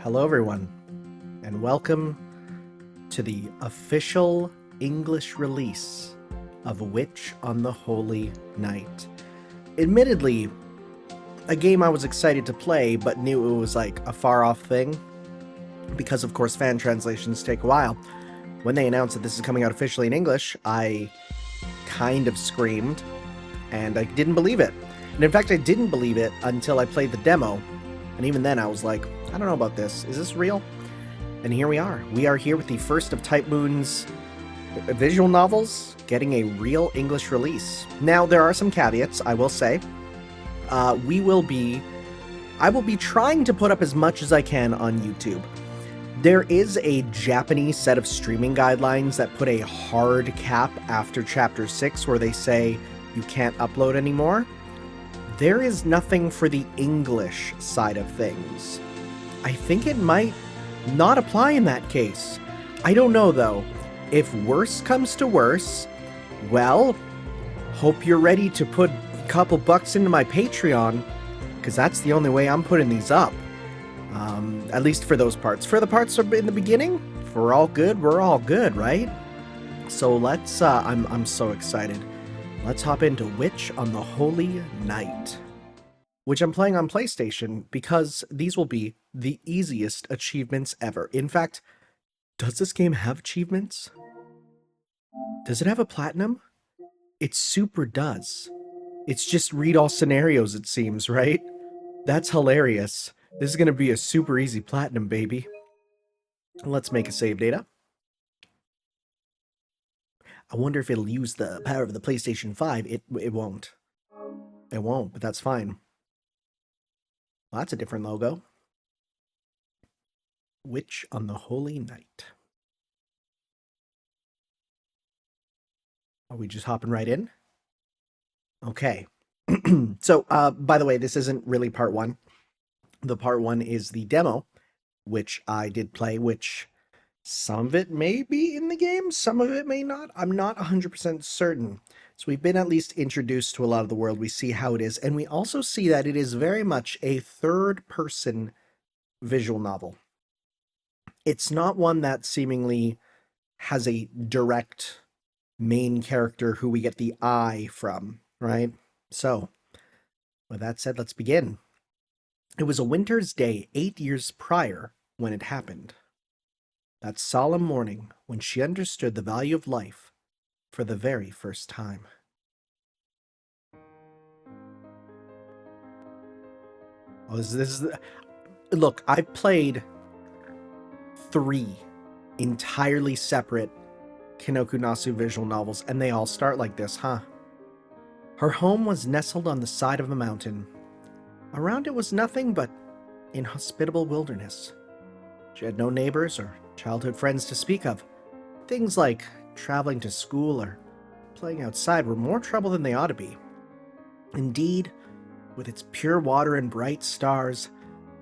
Hello everyone, and welcome to the official English release of Witch on the Holy Night. Admittedly, a game I was excited to play, but knew it was like a far-off thing, because of course fan translations take a while. When they announced that this is coming out officially in English, I kind of screamed, and I didn't believe it. And in fact, I didn't believe it until I played the demo, and even then I was like, I don't know about this. Is this real? And here we are. We are here with the first of Type Moon's visual novels getting a real English release. Now, there are some caveats, I will say. I will be trying to put up as much as I can on YouTube. There is a Japanese set of streaming guidelines that put a hard cap after Chapter 6 where they say you can't upload anymore. There is nothing for the English side of things. I think it might not apply in that case. I don't know though. If worse comes to worse, well, hope you're ready to put a couple bucks into my Patreon, because that's the only way I'm putting these up. At least for those parts. For the parts in the beginning, if we're all good, right? So let's, I'm so excited. Let's hop into Witch on the Holy Night, which I'm playing on PlayStation because these will be the easiest achievements ever. In fact, does this game have achievements? Does it have a platinum? It super does. It's just read all scenarios, it seems, right? That's hilarious. This is going to be a super easy platinum, baby. Let's make a save data. I wonder if it'll use the power of the PlayStation 5. It won't. It won't, but that's fine. Well, that's a different logo. Witch on the Holy Night. Are we just hopping right in? Okay. So, by the way, this isn't really part one. The part one is the demo, which I did play, which some of it may be in the game, some of it may not. I'm not 100% certain. So we've been at least introduced to a lot of the world. We see how it is, and we also see that it is very much a third-person visual novel. It's not one that seemingly has a direct main character who we get the eye from, right? So, with that said, let's begin. It was a winter's day 8 years prior when it happened. That solemn morning when she understood the value of life for the very first time. Oh, look, I've played 3 entirely separate Kinoku Nasu visual novels, and they all start like this, huh? Her home was nestled on the side of a mountain. Around it was nothing but inhospitable wilderness. She had no neighbors or childhood friends to speak of. Things like traveling to school or playing outside were more trouble than they ought to be. Indeed, with its pure water and bright stars,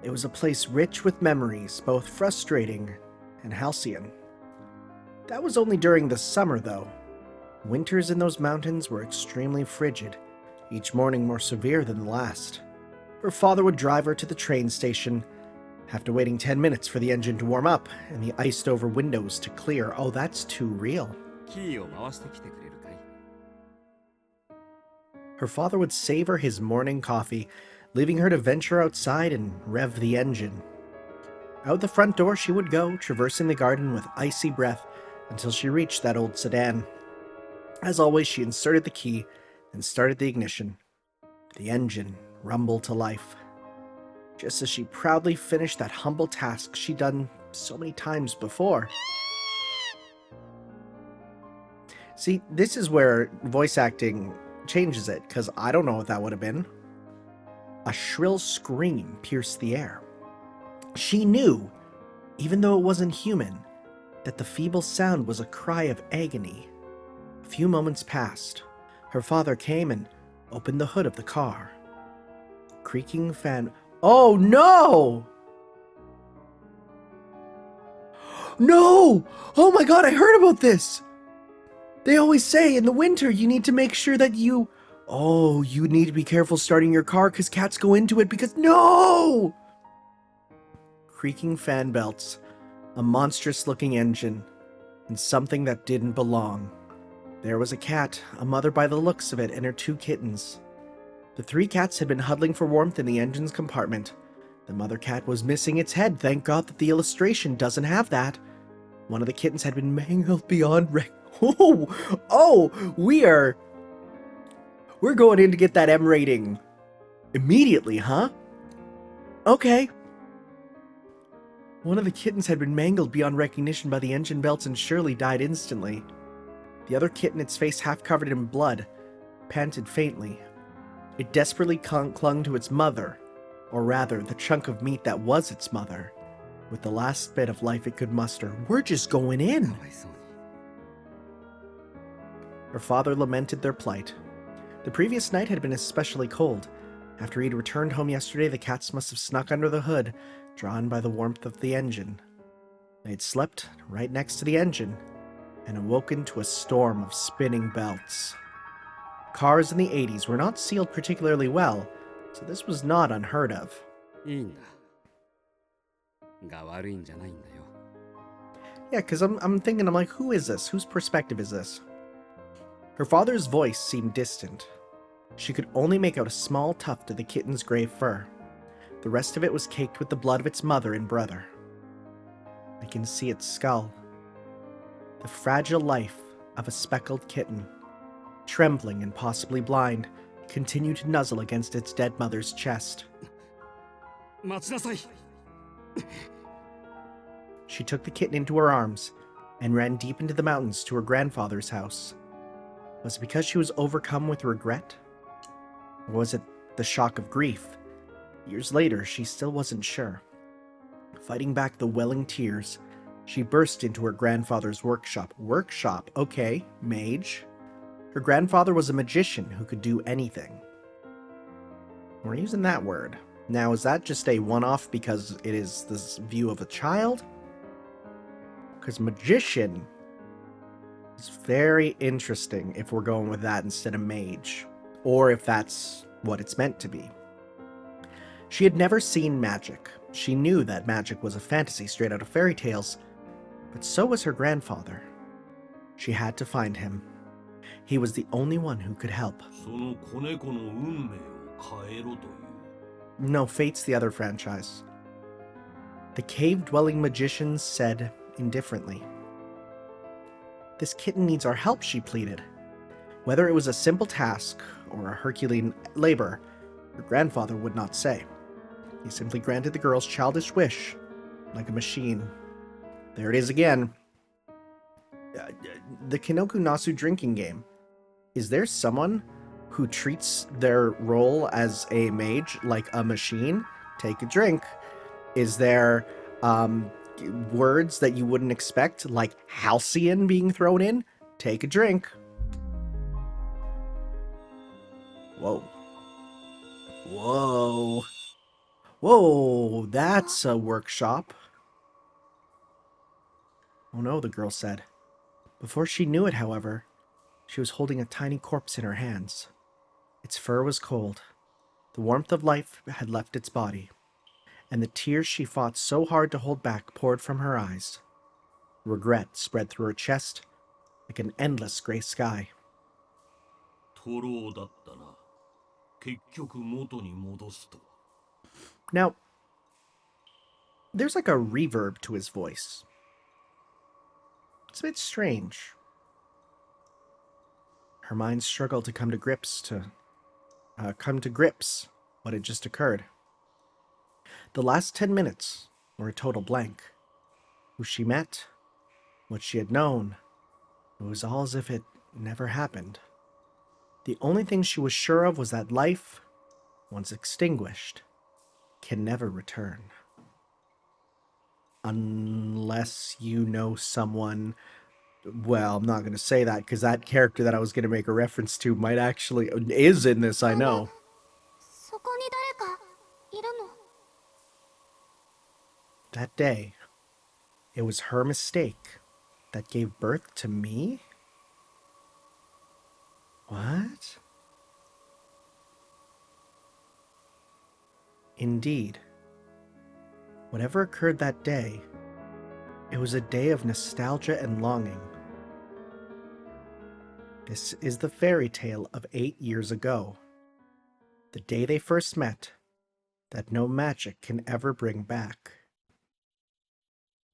it was a place rich with memories, both frustrating and halcyon. That was only during the summer, though. Winters in those mountains were extremely frigid, each morning more severe than the last. Her father would drive her to the train station, after waiting 10 minutes for the engine to warm up and the iced-over windows to clear. Oh, that's too real. Her father would savor his morning coffee, leaving her to venture outside and rev the engine. Out the front door she would go, traversing the garden with icy breath until she reached that old sedan. As always, she inserted the key and started the ignition. The engine rumbled to life. Just as she proudly finished that humble task she'd done so many times before. See, this is where voice acting changes it, because I don't know what that would have been. A shrill scream pierced the air. She knew, even though it wasn't human, that the feeble sound was a cry of agony. A few moments passed. Her father came and opened the hood of the car. Creaking fan... Oh, no! No! Oh my god, I heard about this! They always say in the winter you need to make sure that you... Oh, you need to be careful starting your car because cats go into it because... No! creaking fan belts, a monstrous-looking engine, and something that didn't belong. There was a cat, a mother by the looks of it, and her 2 kittens. The 3 cats had been huddling for warmth in the engine's compartment. The mother cat was missing its head. Thank God that the illustration doesn't have that. One of the kittens had been mangled beyond we're going in to get that M rating immediately, huh? Okay. One of the kittens had been mangled beyond recognition by the engine belts and surely died instantly. The other kitten, its face half covered in blood, panted faintly. It desperately clung to its mother, or rather, the chunk of meat that was its mother, with the last bit of life it could muster. We're just going in. Her father lamented their plight. The previous night had been especially cold. After he'd returned home yesterday, the cats must have snuck under the hood, drawn by the warmth of the engine. They had slept right next to the engine, and awoken to a storm of spinning belts. Cars in the 80s were not sealed particularly well, so this was not unheard of. Yeah, because I'm thinking, I'm like, who is this? Whose perspective is this? Her father's voice seemed distant. She could only make out a small tuft of the kitten's gray fur. The rest of it was caked with the blood of its mother and brother. I can see its skull. The fragile life of a speckled kitten, trembling and possibly blind, continued to nuzzle against its dead mother's chest. She took the kitten into her arms and ran deep into the mountains to her grandfather's house. Was it because she was overcome with regret? Or was it the shock of grief? Years later, she still wasn't sure. Fighting back the welling tears, she burst into her grandfather's workshop. Workshop? Okay, mage. Her grandfather was a magician who could do anything. We're using that word. Now, is that just a one-off because it is this view of a child? Because magician is very interesting if we're going with that instead of mage, or if that's what it's meant to be. She had never seen magic. She knew that magic was a fantasy straight out of fairy tales, but so was her grandfather. She had to find him. He was the only one who could help. No, Fate's the other franchise. The cave-dwelling magician said indifferently. This kitten needs our help, she pleaded. Whether it was a simple task or a Herculean labor, her grandfather would not say. He simply granted the girl's childish wish, like a machine. There it is again. The Kinoku Nasu drinking game. Is there someone who treats their role as a mage like a machine? Take a drink. Is there words that you wouldn't expect, like halcyon being thrown in? Take a drink. Whoa. Whoa. Whoa, that's a workshop. Oh no, the girl said. Before she knew it, however, she was holding a tiny corpse in her hands. Its fur was cold. The warmth of life had left its body, and the tears she fought so hard to hold back poured from her eyes. Regret spread through her chest like an endless gray sky. Now, there's like a reverb to his voice. It's a bit strange. Her mind struggled to come to grips what had just occurred. The last 10 minutes were a total blank. Who she met, what she had known, it was all as if it never happened. The only thing she was sure of was that life, once extinguished, can never return. Unless you know someone. Well, I'm not going to say that because that character that I was going to make a reference to might actually is in this, I know. That day, it was her mistake that gave birth to me? What? Indeed. Whatever occurred that day, it was a day of nostalgia and longing. This is the fairy tale of 8 years ago. The day they first met, that no magic can ever bring back.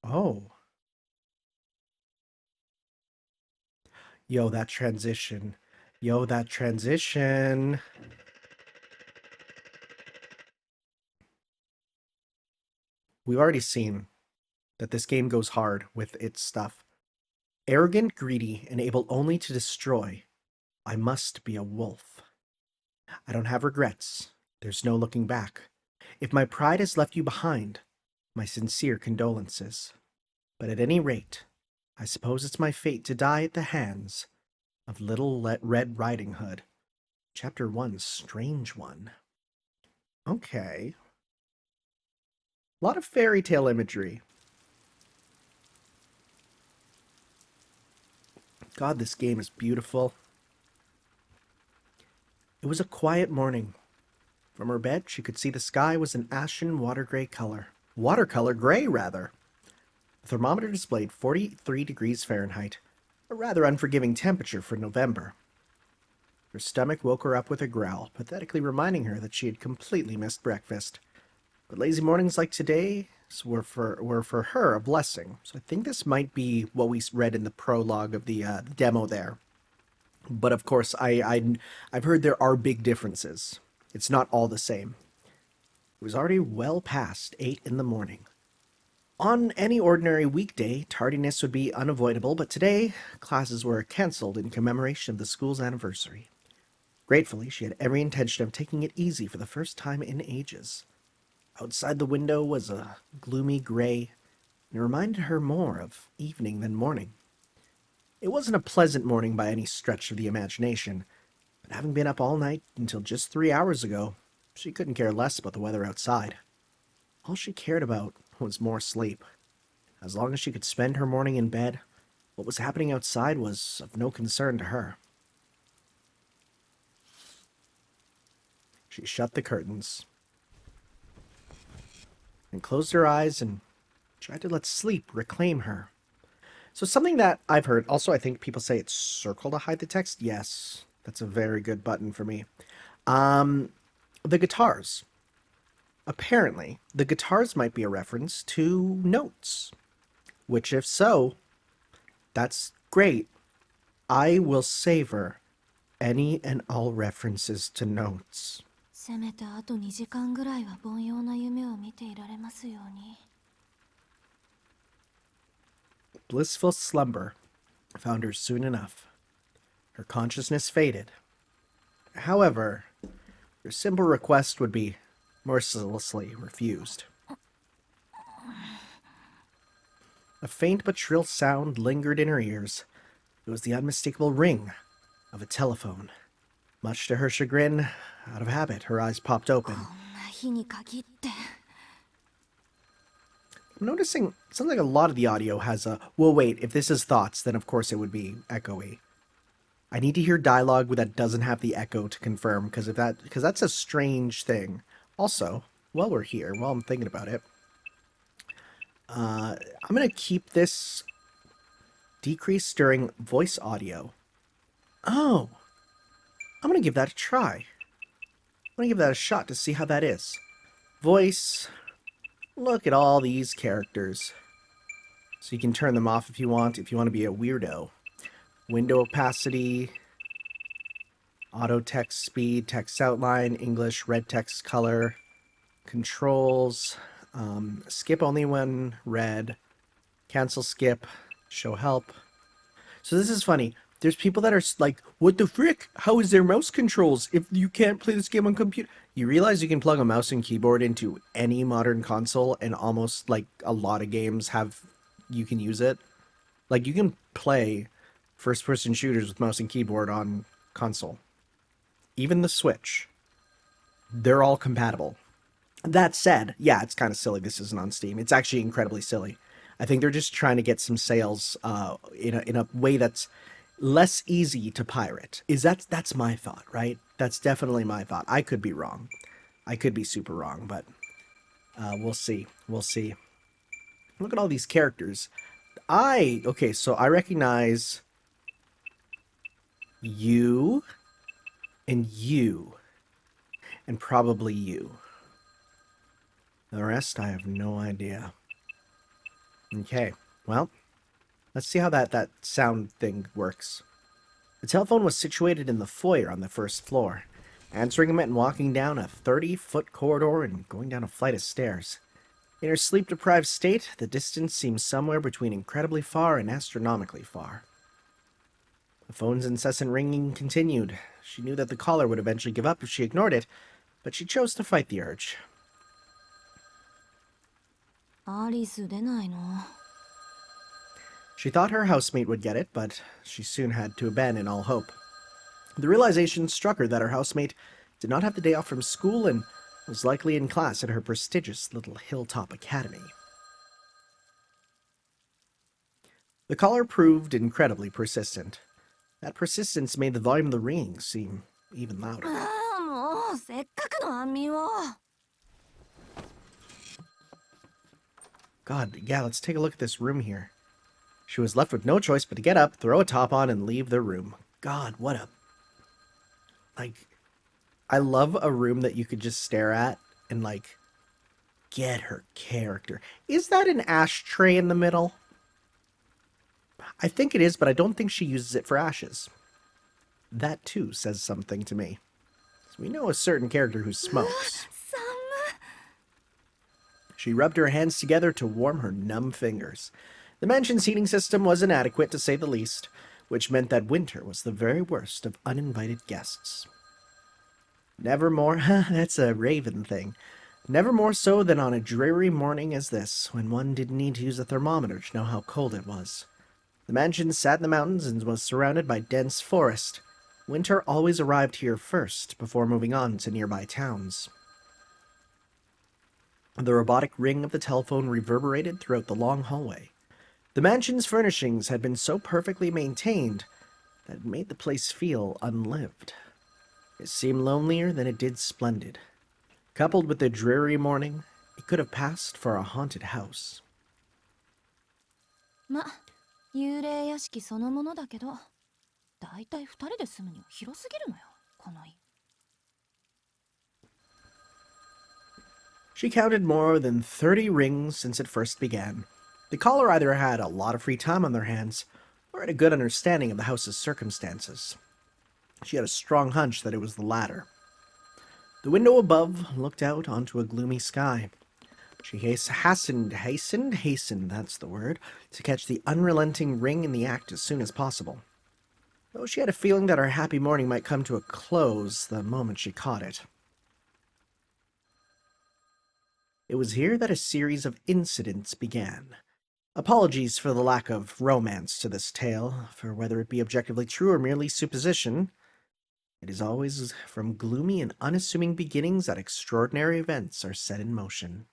Oh. Yo, that transition. Yo, that transition. We've already seen that this game goes hard with its stuff. Arrogant, greedy, and able only to destroy. I must be a wolf. I don't have regrets. There's no looking back. If my pride has left you behind, my sincere condolences. But at any rate, I suppose it's my fate to die at the hands of Little Red Riding Hood. Chapter 1, Strange One. Okay. A lot of fairy tale imagery. God, this game is beautiful. It was a quiet morning. From her bed, she could see the sky was an ashen water gray color. Watercolor gray, rather. The thermometer displayed 43 degrees Fahrenheit, a rather unforgiving temperature for November. Her stomach woke her up with a growl, pathetically reminding her that she had completely missed breakfast. But lazy mornings like today were for her a blessing. So I think this might be what we read in the prologue of the demo there. But of course, I've heard there are big differences. It's not all the same. It was already well past 8 in the morning. On any ordinary weekday, tardiness would be unavoidable, but today, classes were cancelled in commemoration of the school's anniversary. Gratefully, she had every intention of taking it easy for the first time in ages. Outside the window was a gloomy gray, and it reminded her more of evening than morning. It wasn't a pleasant morning by any stretch of the imagination, but having been up all night until just 3 hours ago, she couldn't care less about the weather outside. All she cared about was more sleep. As long as she could spend her morning in bed, what was happening outside was of no concern to her. She shut the curtains and closed her eyes and tried to let sleep reclaim her. So something that I've heard, also I think people say it's circle to hide the text. Yes, that's a very good button for me. The guitars. Apparently, the guitars might be a reference to notes, which if so, that's great. I will savor any and all references to notes. せめてあと2時間ぐらいは凡庸な夢を見ていられますように。 Blissful slumber found her soon enough. Her consciousness faded. However, her simple request would be mercilessly refused. A faint but shrill sound lingered in her ears. It was the unmistakable ring of a telephone. Much to her chagrin, out of habit, her eyes popped open. こんな日に限って。 I'm noticing something like a lot of the audio has a, well, wait, if this is thoughts, then of course it would be echoey. I need to hear dialogue that doesn't have the echo to confirm, because that's a strange thing. Also, while we're here, while I'm thinking about it, I'm going to keep this decrease during voice audio. Oh, I'm going to give that a try. I'm going to give that a shot to see how that is. Voice. Look at all these characters. So you can turn them off if you want to be a weirdo. Window opacity, auto text speed, text outline, English, red text color, controls, skip only when read, cancel skip, show help. So this is funny. There's people that are like, what the frick? How is there mouse controls if you can't play this game on computer? You realize you can plug a mouse and keyboard into any modern console, and almost like a lot of games you can use it. Like you can play first-person shooters with mouse and keyboard on console. Even the Switch. They're all compatible. That said, yeah, it's kind of silly this isn't on Steam. It's actually incredibly silly. I think they're just trying to get some sales in a way that's less easy to pirate. That's my thought, right? That's definitely my thought. I could be wrong. I could be super wrong, but We'll see. We'll see. Look at all these characters. Okay, so I recognize you and you and probably you. The rest, I have no idea. Okay, well, let's see how that sound thing works. The telephone was situated in the foyer on the first floor. Answering meant walking down a 30-foot corridor and going down a flight of stairs. In her sleep-deprived state, the distance seemed somewhere between incredibly far and astronomically far. The phone's incessant ringing continued. She knew that the caller would eventually give up if she ignored it, but she chose to fight the urge. She thought her housemate would get it, but she soon had to abandon all hope. The realization struck her that her housemate did not have the day off from school and was likely in class at her prestigious little hilltop academy. The caller proved incredibly persistent. That persistence made the volume of the ringing seem even louder. God, yeah, let's take a look at this room here. She was left with no choice but to get up, throw a top on, and leave the room. God, what a... I love a room that you could just stare at and, get her character. Is that an ashtray in the middle? I think it is, but I don't think she uses it for ashes. That, too, says something to me. So we know a certain character who smokes. She rubbed her hands together to warm her numb fingers. The mansion's heating system was inadequate, to say the least, which meant that winter was the very worst of uninvited guests. Never more, that's a Raven thing, never more so than on a dreary morning as this, when one didn't need to use a thermometer to know how cold it was. The mansion sat in the mountains and was surrounded by dense forest. Winter always arrived here first, before moving on to nearby towns. The robotic ring of the telephone reverberated throughout the long hallway. The mansion's furnishings had been so perfectly maintained that it made the place feel unlived. It seemed lonelier than it did splendid. Coupled with the dreary morning, it could have passed for a haunted house. She counted more than 30 rings since it first began. The caller either had a lot of free time on their hands, or had a good understanding of the house's circumstances. She had a strong hunch that it was the latter. The window above looked out onto a gloomy sky. She hastened, that's the word, to catch the unrelenting ring in the act as soon as possible. Though she had a feeling that her happy morning might come to a close the moment she caught it. It was here that a series of incidents began. Apologies for the lack of romance to this tale, for whether it be objectively true or merely supposition, it is always from gloomy and unassuming beginnings that extraordinary events are set in motion.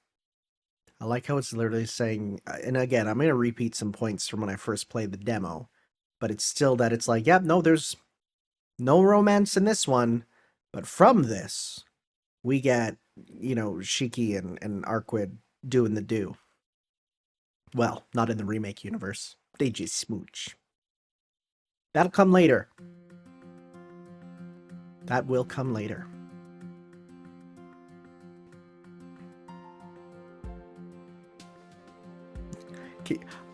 I like how it's literally saying, and again, I'm going to repeat some points from when I first played the demo, but it's still that it's like, yeah, no, there's no romance in this one, but from this, we get, Shiki and Arquid doing the do. Well, not in the remake universe. They just smooch. That'll come later. That will come later.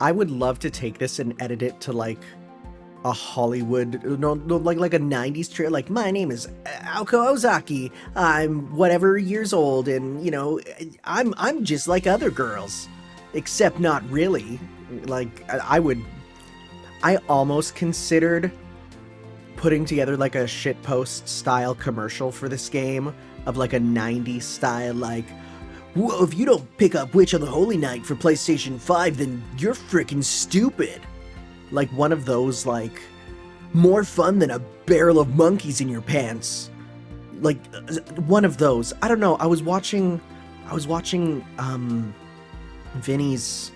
I would love to take this and edit it to a Hollywood, like a 90s trailer. Like, my name is Aoko Ozaki. I'm whatever years old, and I'm just like other girls, except not really. I almost considered putting together a shitpost style commercial for this game of a 90s style, whoa, if you don't pick up Witch on the Holy Night for PlayStation 5, then you're freaking stupid. One of those, more fun than a barrel of monkeys in your pants. One of those. I don't know, I was watching Vinny's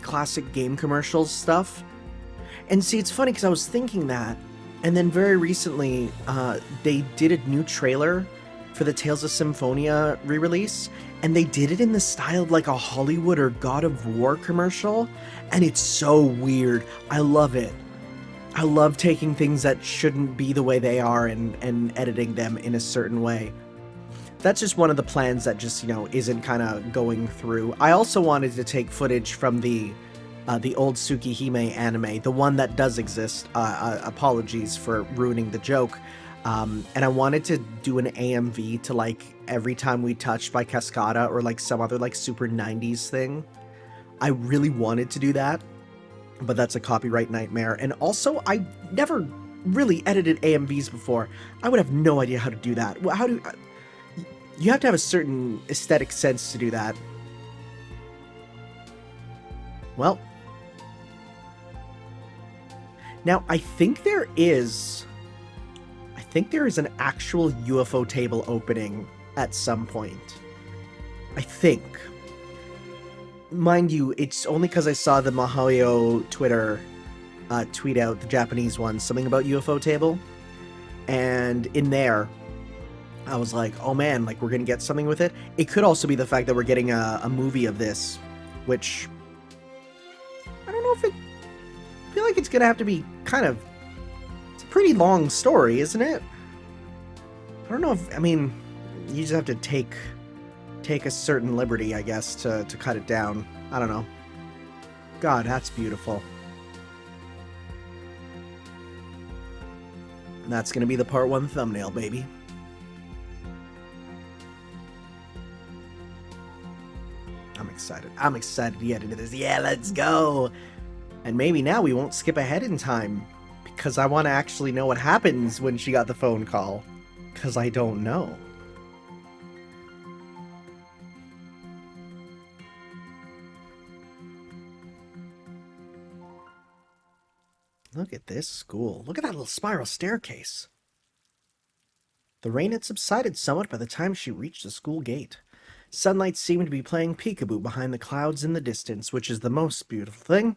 classic game commercials stuff. And see, it's funny because I was thinking that, and then very recently, they did a new trailer for the Tales of Symphonia re-release, and they did it in the style of like a Hollywood or God of War commercial, and it's so weird. I love it. I love taking things that shouldn't be the way they are and editing them in a certain way. That's just one of the plans that just, isn't kind of going through. I also wanted to take footage from the old Tsukihime anime, the one that does exist. Apologies for ruining the joke. And I wanted to do an AMV to like Every Time We Touched by Cascada or like some other like super 90s thing. I really wanted to do that, but that's a copyright nightmare. And also, I never really edited AMVs before. I would have no idea how to do that. You have to have a certain aesthetic sense to do that. Well, now I think there is an actual UFO table opening at some point. I think. Mind you, it's only because I saw the Mahoyo Twitter tweet out, the Japanese one, something about UFO table. And in there, I was like, oh man, like we're going to get something with it. It could also be the fact that we're getting a movie of this, which I don't know if I feel like it's going to have to be it's a pretty long story, isn't it? I don't know you just have to take a certain liberty, I guess, to cut it down. I don't know. God, that's beautiful. And that's going to be the part 1 thumbnail, baby. I'm excited to get into this. Yeah, let's go. And maybe now we won't skip ahead in time, because I want to actually know what happens when she got the phone call, because I don't know. Look at this school. Look at that little spiral staircase. The rain had subsided somewhat by the time she reached the school gate. Sunlight seemed to be playing peekaboo behind the clouds in the distance, which is the most beautiful thing.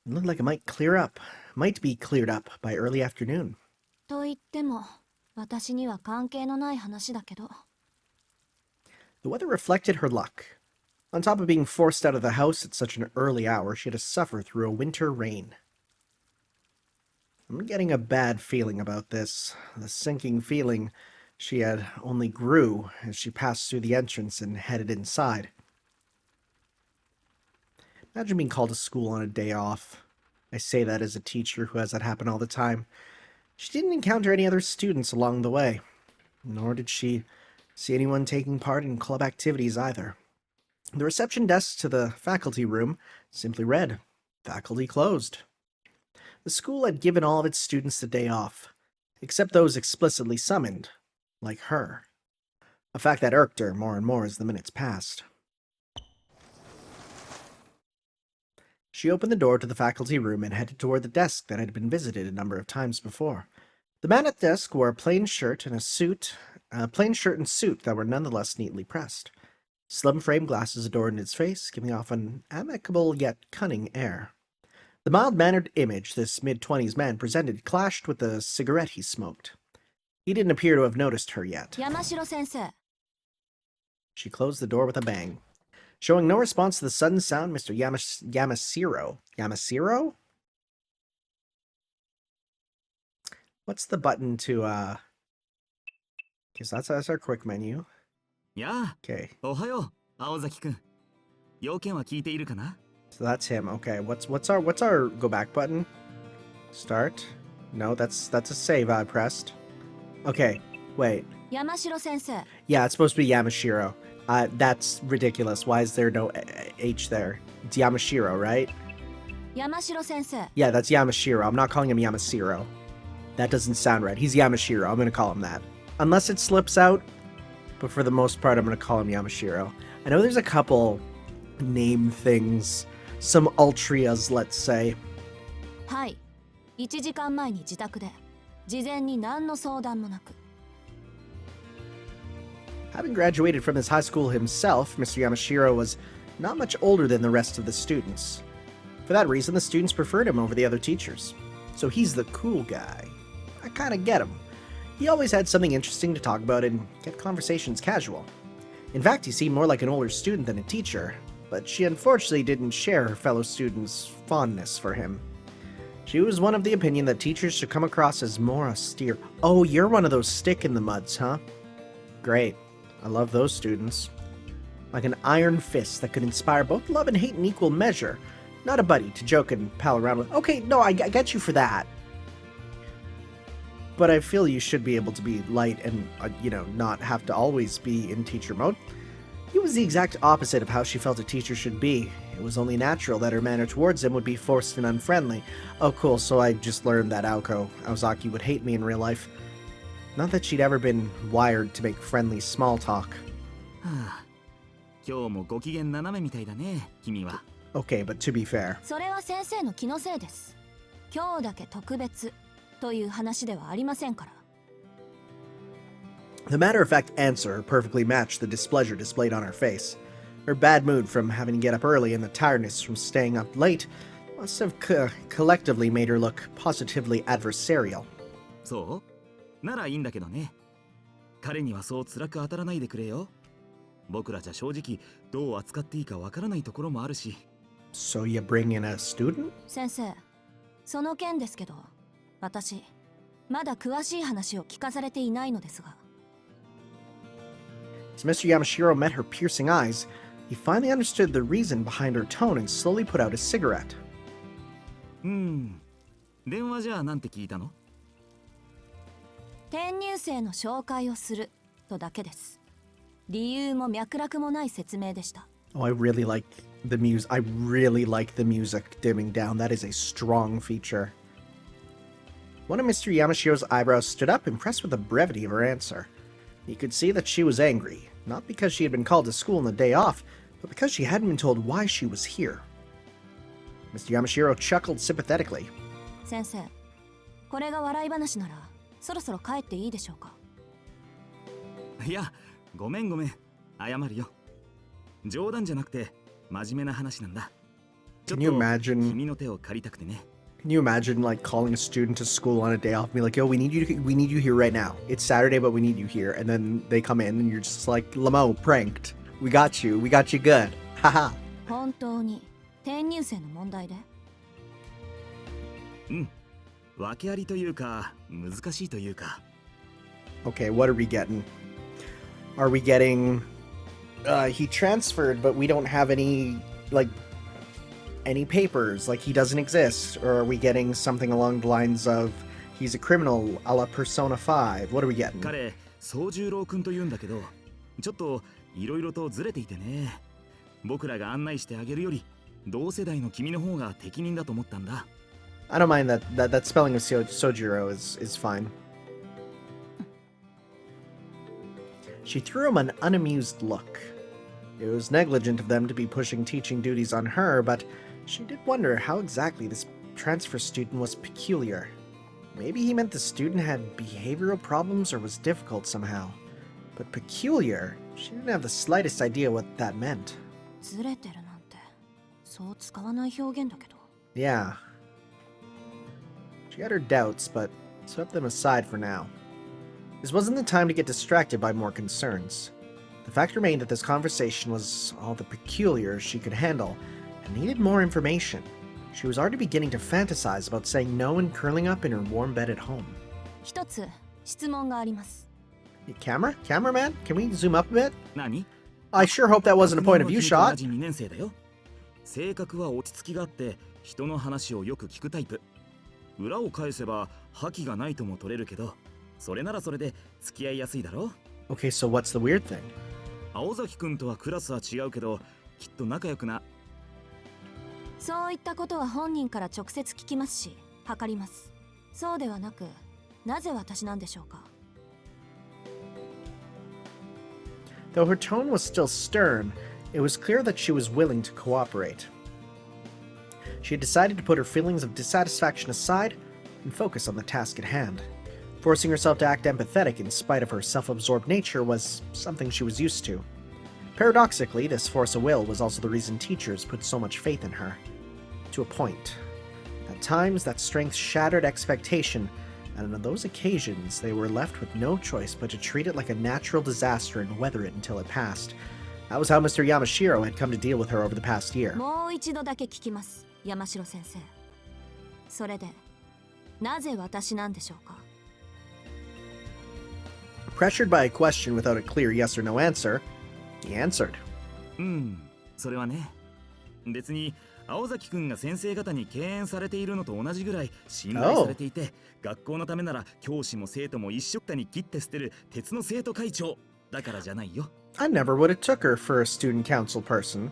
It looked like it might be cleared up by early afternoon. と言っても、私には関係のない話だけど。 The weather reflected her luck. On top of being forced out of the house at such an early hour, she had to suffer through a winter rain. I'm getting a bad feeling about this. The sinking feeling she had only grew as she passed through the entrance and headed inside. Imagine being called to school on a day off. I say that as a teacher who has that happen all the time. She didn't encounter any other students along the way, nor did she see anyone taking part in club activities either. The reception desk to the faculty room simply read, "Faculty closed." The school had given all of its students the day off, except those explicitly summoned, like her. A fact that irked her more and more as the minutes passed. She opened the door to the faculty room and headed toward the desk that had been visited a number of times before. The man at the desk wore a plain shirt and suit that were nonetheless neatly pressed. Slim frame glasses adorned his face, giving off an amicable yet cunning air. The mild-mannered image this mid-20s man presented clashed with the cigarette he smoked. He didn't appear to have noticed her yet. Yamashiro-sensei. She closed the door with a bang. Showing no response to the sudden sound, Mr. Yamasiro? What's the button to, okay, so that's our quick menu. Yeah. Okay. Ohayo, Aozaki-kun. Youken wa kiite iru kana? So that's him. Okay, what's our go back button? Start? No, that's a save I pressed. Okay, wait. Yamashiro-sensei. Yeah, it's supposed to be Yamashiro. That's ridiculous. Why is there no H there? It's Yamashiro, right? Yamashiro-sensei. Yeah, that's Yamashiro. I'm not calling him Yamasiro. That doesn't sound right. He's Yamashiro. I'm going to call him that. Unless it slips out, but for the most part, I'm going to call him Yamashiro. I know there's a couple name things, some Altrias, let's say. はい。1時間前に自宅で、事前に何の相談もなく。 Having graduated from his high school himself, Mr. Yamashiro was not much older than the rest of the students. For that reason, the students preferred him over the other teachers. So he's the cool guy. I kind of get him. He always had something interesting to talk about and kept conversations casual. In fact, he seemed more like an older student than a teacher, but she unfortunately didn't share her fellow students' fondness for him. She was one of the opinion that teachers should come across as more austere. Oh, you're one of those stick-in-the-muds, huh? Great. I love those students. Like an iron fist that could inspire both love and hate in equal measure. Not a buddy to joke and pal around with. Okay, no, I get you for that. But I feel you should be able to be light and, not have to always be in teacher mode. It was the exact opposite of how she felt a teacher should be. It was only natural that her manner towards him would be forced and unfriendly. Oh, cool, so I just learned that Aozaki would hate me in real life. Not that she'd ever been wired to make friendly small talk. Okay, but to be fair. それは先生の気のせいです。今日だけ特別という話ではありませんから。 The matter-of-fact answer perfectly matched the displeasure displayed on her face. Her bad mood from having to get up early and the tiredness from staying up late must have collectively made her look positively adversarial. そう？ならいいんだけどね。彼にはそう辛く当たらないでくれよ。僕らじゃ正直どう扱っていいかわからないところもあるし。So you bring in a student? 先生、その件ですけど、私まだ詳しい話を聞かされていないのですが。 As Mr. Yamashiro met her piercing eyes, he finally understood the reason behind her tone and slowly put out his cigarette. 電話じゃあなんて聞いたの？転入生の紹介をするとだけです。理由も脈絡もない説明でした。Oh, I really like the music. I really like the music dimming down. That is a strong feature. One of Mr. Yamashiro's eyebrows stood up, impressed with the brevity of her answer. He could see that she was angry, not because she had been called to school on the day off, but because she hadn't been told why she was here. Mr. Yamashiro chuckled sympathetically. 先生、これが笑い話なら、そろそろ帰っていいでしょうか。いや、ごめん。謝るよ。冗談じゃなくて真面目な話なんだ。ちょっと君の手を借りたくてね。Can you imagine like calling a student to school on a day off and be like, yo, we need you here right now. It's Saturday, but we need you here. And then they come in and you're just like, Lamo, pranked. We got you good. Haha. 本当に転入生の問題で。訳ありというか難しいというか。Okay, what are we getting? Are we getting he transferred but we don't have any papers, like he doesn't exist, or are we getting something along the lines of he's a criminal a la Persona 5? What are we getting? 彼、Soujuro君と言うんだけど、ちょっといろいろとずれていてね。僕らが案内してあげるより、同世代の君の方が適任だと思ったんだ。I don't mind that spelling of Soujuro is fine. She threw him an unamused look. It was negligent of them to be pushing teaching duties on her, but she did wonder how exactly this transfer student was peculiar. Maybe he meant the student had behavioral problems or was difficult somehow. But peculiar? She didn't have the slightest idea what that meant. ずれてるなんて、そう使わない表現だけど。Yeah. She had her doubts, but swept them aside for now. This wasn't the time to get distracted by more concerns. The fact remained that this conversation was all the peculiar she could handle, and needed more information. She was already beginning to fantasize about saying no and curling up in her warm bed at home. 一つ質問があります。Cameraman? Can we zoom up a bit? 何? I sure hope that wasn't a point of view shot. 2年生だよ。性格は落ち着きがあって人の話をよく聞くタイプ。裏を返せば覇気がないとも取れるけど、それならそれで付き合いやすいだろ。 Okay, so what's the weird thing? 青崎くんとはクラスは違うけど、きっと仲良くな。そういったことは本人から直接聞きますし、測ります。そうではなく、なぜ私なんでしょうか。Though her tone was still stern, it was clear that she was willing to cooperate. She had decided to put her feelings of dissatisfaction aside and focus on the task at hand. Forcing herself to act empathetic in spite of her self-absorbed nature was something she was used to. Paradoxically, this force of will was also the reason teachers put so much faith in her. To a point. At times, that strength shattered expectation, and on those occasions they were left with no choice but to treat it like a natural disaster and weather it until it passed. That was how Mr. Yamashiro had come to deal with her over the past year. もう一度だけ聞きます、山城先生。それで、なぜ私なんでしょうか？ Pressured by a question without a clear yes or no answer, he answered. それはね、別に青崎くんが先生方に敬遠されているのと同じぐらい信頼されていて、学校のためなら教師も生徒も一緒くたに切って捨てる鉄の生徒会長だからじゃないよ。I never would have took her for a student council person.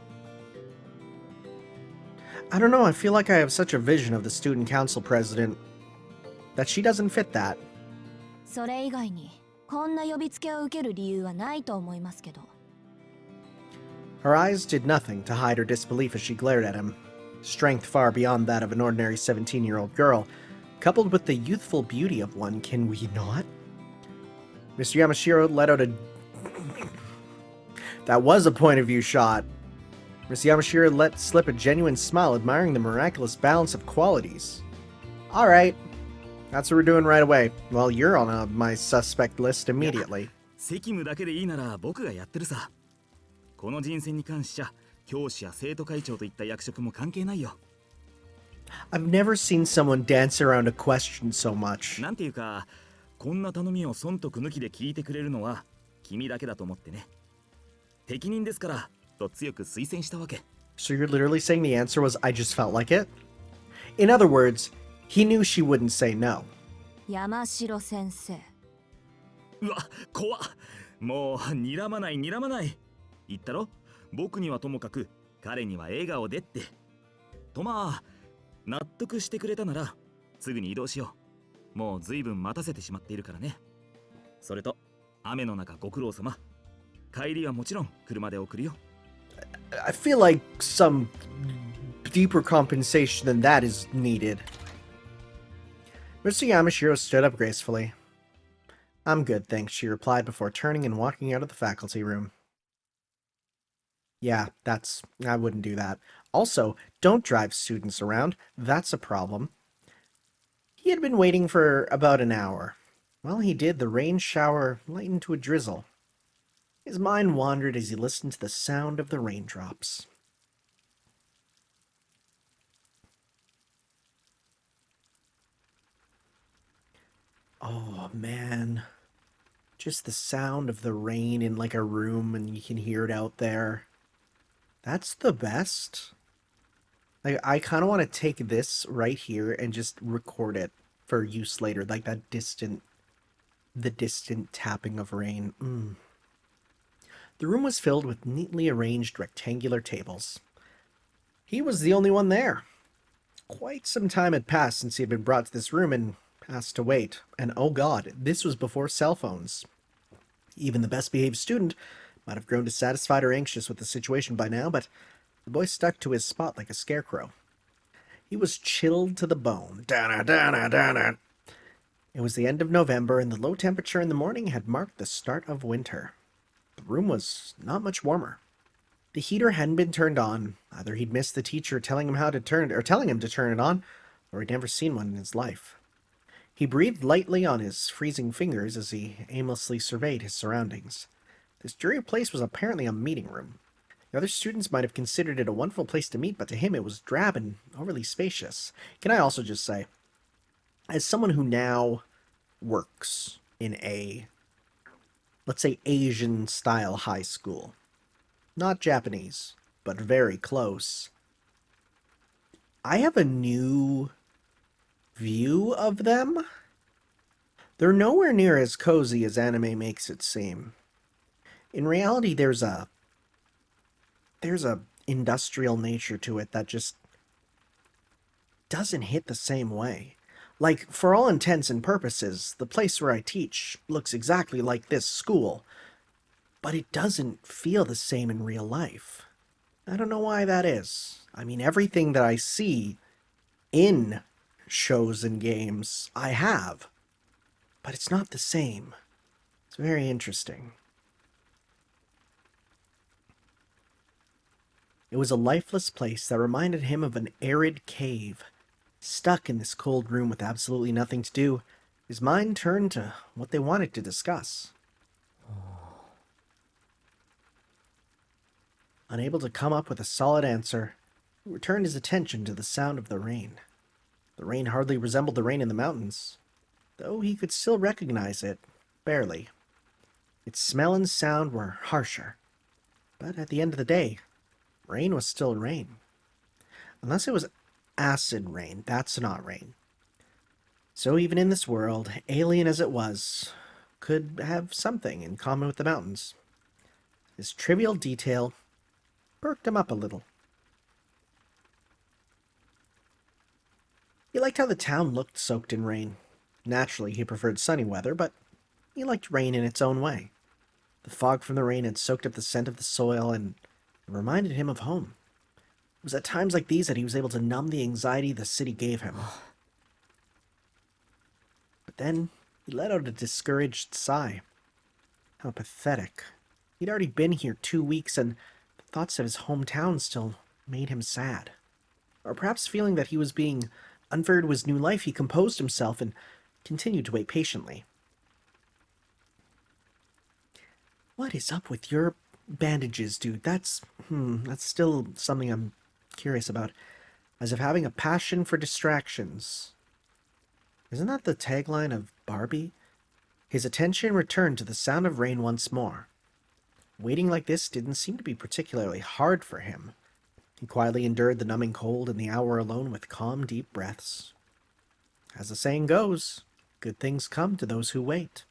I don't know, I feel like I have such a vision of the student council president that she doesn't fit that. それ以外にこんな呼びつけを受ける理由はないと思いますけど。Her eyes did nothing to hide her disbelief as she glared at him. Strength far beyond that of an ordinary 17-year-old girl, coupled with the youthful beauty of one, can we not? Mr. Yamashiro let out a... That was a point-of-view shot. Mr. Yamashiro let slip a genuine smile, admiring the miraculous balance of qualities. Alright, that's what we're doing right away. Well, you're on my suspect list immediately. 責務だけでいいなら僕がやってるさ。この人選に関しちゃ教師や生徒会長といった役職も関係ないよ。I've never seen someone dance around a question so much. なんていうか、こんな頼みを損得抜きで聞いてくれるのは君だけだと思ってね。適任ですからと強く推薦したわけ。So you're literally saying the answer was I just felt like it? In other words, he knew she wouldn't say no. 山城先生。うわ、怖っ。もう睨まない睨まない。言ったろ、僕にはともかく彼には笑顔でってと。まあ納得してくれたならすぐに移動しよう。もうずいぶん待たせてしまっているからね。それと雨の中ご苦労様。帰りはもちろん車で送るよ。I feel like some deeper compensation than that is needed. Mr. Yamashiro stood up gracefully. I'm good, thanks, she replied before turning and walking out of the faculty room. Yeah, I wouldn't do that. Also, don't drive students around. That's a problem. He had been waiting for about an hour. While he did, the rain shower lightened to a drizzle. His mind wandered as he listened to the sound of the raindrops. Oh, man. Just the sound of the rain in like a room and you can hear it out there. That's the best. Like, I kind of want to take this right here and just record it for use later. Like the distant tapping of rain. The room was filled with neatly arranged rectangular tables. He was the only one there. Quite some time had passed since he had been brought to this room and asked to wait. And oh god, this was before cell phones. Even the best behaved student might have grown dissatisfied or anxious with the situation by now, but the boy stuck to his spot like a scarecrow. He was chilled to the bone. It was the end of November, and the low temperature in the morning had marked the start of winter. The room was not much warmer. The heater hadn't been turned on. Either he'd missed the teacher telling him to turn it on, or he'd never seen one in his life. He breathed lightly on his freezing fingers as he aimlessly surveyed his surroundings. This dreary place was apparently a meeting room. The other students might have considered it a wonderful place to meet, but to him it was drab and overly spacious. Can I also just say, as someone who now works in a, let's say, Asian-style high school, not Japanese, but very close, I have a new view of them. They're nowhere near as cozy as anime makes it seem. In reality, there's a industrial nature to it that just doesn't hit the same way. Like, for all intents and purposes, the place where I teach looks exactly like this school, but it doesn't feel the same in real life. I don't know why that is. I mean, everything that I see in shows and games, I have, but it's not the same. It's very interesting. It was a lifeless place that reminded him of an arid cave. Stuck in this cold room with absolutely nothing to do, his mind turned to what they wanted to discuss. Unable to come up with a solid answer, he returned his attention to the sound of the rain. The rain hardly resembled the rain in the mountains, though he could still recognize it, barely. Its smell and sound were harsher, but at the end of the day, rain was still rain. Unless it was acid rain, that's not rain. So even in this world, alien as it was, could have something in common with the mountains. This trivial detail perked him up a little. He liked how the town looked soaked in rain. Naturally, he preferred sunny weather, but he liked rain in its own way. The fog from the rain had soaked up the scent of the soil and reminded him of home. It was at times like these that he was able to numb the anxiety the city gave him. But then he let out a discouraged sigh. How pathetic. He'd already been here 2 weeks, and the thoughts of his hometown still made him sad. Or perhaps feeling that he was being unfair to his new life, he composed himself and continued to wait patiently. What is up with your bandages, dude? That's still something I'm curious about. As if having a passion for distractions. Isn't that the tagline of Barbie? His attention returned to the sound of rain once more. Waiting like this didn't seem to be particularly hard for him. He quietly endured the numbing cold and the hour alone with calm, deep breaths. As the saying goes, good things come to those who wait.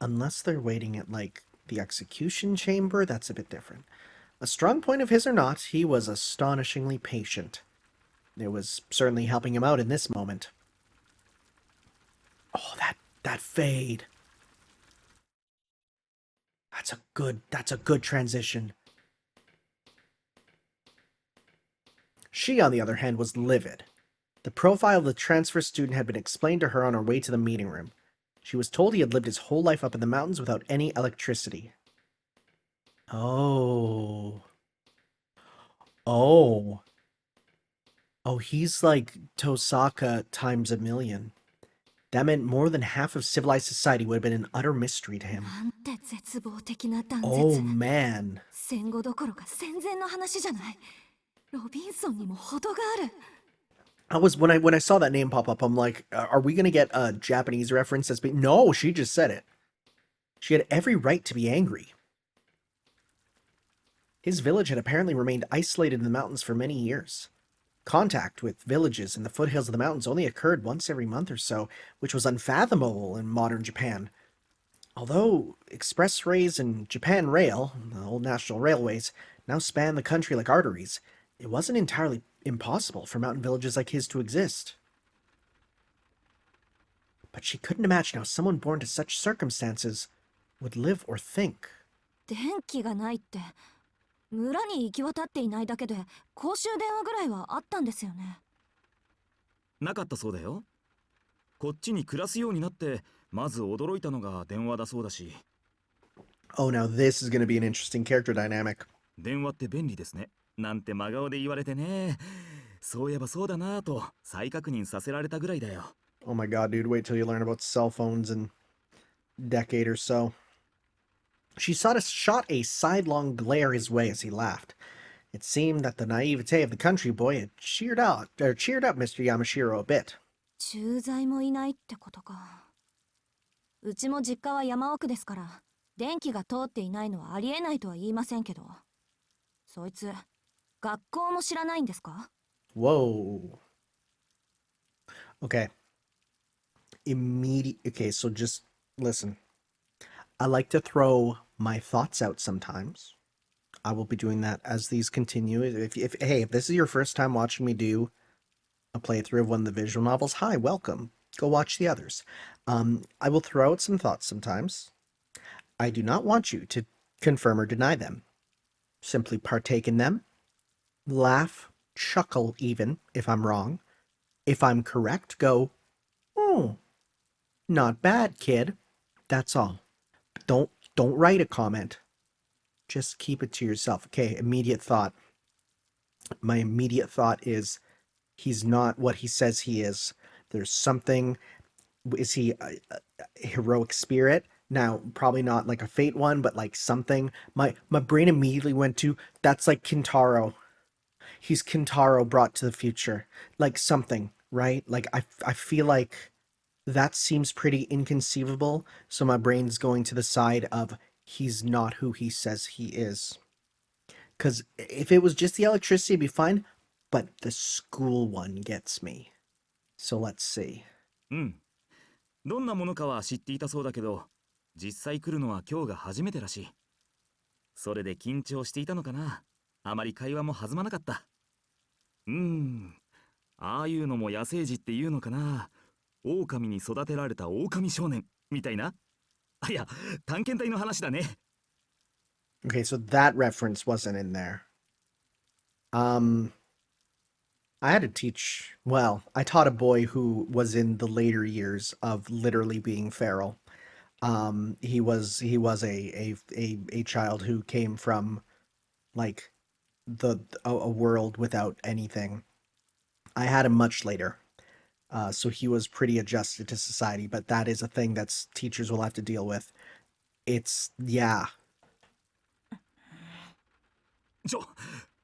Unless they're waiting at, like, the execution chamber, that's a bit different. A strong point of his or not, he was astonishingly patient. It was certainly helping him out in this moment. Oh, that fade. That's a good transition. She, on the other hand, was livid. The profile of the transfer student had been explained to her on her way to the meeting room. She was told he had lived his whole life up in the mountains without any electricity. Oh, he's like Tosaka times a million. That meant more than half of civilized society would have been an utter mystery to him. Oh, man. When I saw that name pop up, I'm like, are we going to get a Japanese reference that's being... No, she just said it. She had every right to be angry. His village had apparently remained isolated in the mountains for many years. Contact with villages in the foothills of the mountains only occurred once every month or so, which was unfathomable in modern Japan. Although expressways and Japan Rail, the old national railways, now span the country like arteries, it wasn't entirely impossible for mountain villages like his to exist. But she couldn't imagine how someone born to such circumstances would live or think. 村に行き渡っていないだけで公衆電話ぐらいはあったんですよね。なかったそうだよ。こっちに暮らすようになってまず驚いたのが電話だそうだし。Oh, now this is going to be an interesting character dynamic. 電話って便利ですね。なんて真顔で言われてね。そういえばそうだなぁと再確認させられたぐらいだよ。Oh my god, dude, wait till you learn about cell phones in a decade or so. She shot a sidelong glare his way as he laughed. It seemed that the naivete of the country boy had cheered up Mr. Yamashiro a bit. 駐在もいないってことか。うちも実家は山奥ですから、電気が通っていないのはありえないとは言いませんけど。そいつ、学校も知らないんですか？ Whoa. Okay. Okay, so just listen. I like to throw my thoughts out sometimes. I will be doing that as these continue. If this is your first time watching me do a playthrough of one of the visual novels, hi, welcome. Go watch the others. I will throw out some thoughts sometimes. I do not want you to confirm or deny them. Simply partake in them. Laugh, chuckle even, if I'm wrong. If I'm correct, go, oh, not bad, kid. That's all. Don't write a comment. Just keep it to yourself. Okay, immediate thought. My immediate thought is he's not what he says he is. There's something. Is he a heroic spirit? Now, probably not like a fate one, but like something. My brain immediately went to that's like Kintaro. He's Kintaro brought to the future. Like something, right? Like I feel like that seems pretty inconceivable, so my brain's going to the side of he's not who he says he is. Because if it was just the electricity, it'd be fine, but the school one gets me. So let's see. うん。どんなものかは知っていたそうだけど、実際来るのは今日が初めてらしい。それで緊張していたのかな。あまり会話も弾まなかった。ああいうのも野生児っていうのかな。狼に育てられた狼少年みたいな。あ、いや、探検隊の話だね。Okay, so that reference wasn't in there. I had to teach, well, I taught a boy who was in the later years of literally being feral. He was a child who came from like a world without anything. I had him much later. So he was pretty adjusted to society, but that is a thing that's teachers will have to deal with. It's yeah.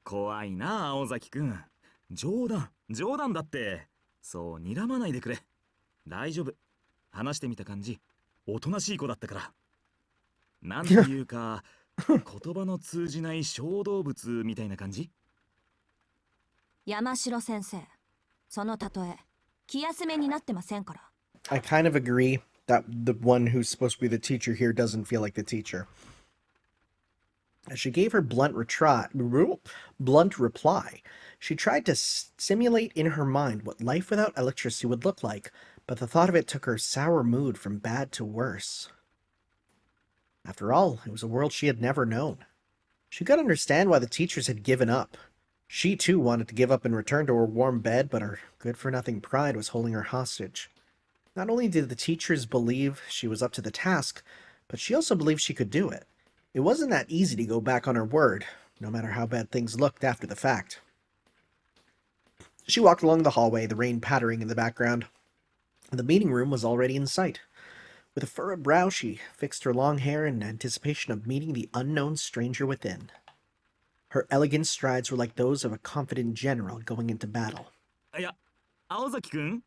怖いな、青崎くん。冗談だって。そう、睨まないでくれ。大丈夫。話してみた感じ、おとなしい子だったから。なんていうか、言葉の通じない小動物みたいな感じ。山城先生、その例え、気休めになってませんから。I kind of agree that the one who's supposed to be the teacher here doesn't feel like the teacher. As she gave her blunt reply, she tried to simulate in her mind what life without electricity would look like, but the thought of it took her sour mood from bad to worse. After all, it was a world she had never known. She could understand why the teachers had given up. She too wanted to give up and return to her warm bed, but her good-for-nothing pride was holding her hostage. Not only did the teachers believe she was up to the task, but she also believed she could do it. It wasn't that easy to go back on her word, no matter how bad things looked after the fact. She walked along the hallway, the rain pattering in the background. The meeting room was already in sight. With a furrowed brow, she fixed her long hair in anticipation of meeting the unknown stranger within. Her elegant strides were like those of a confident general going into battle. いや、青崎くん、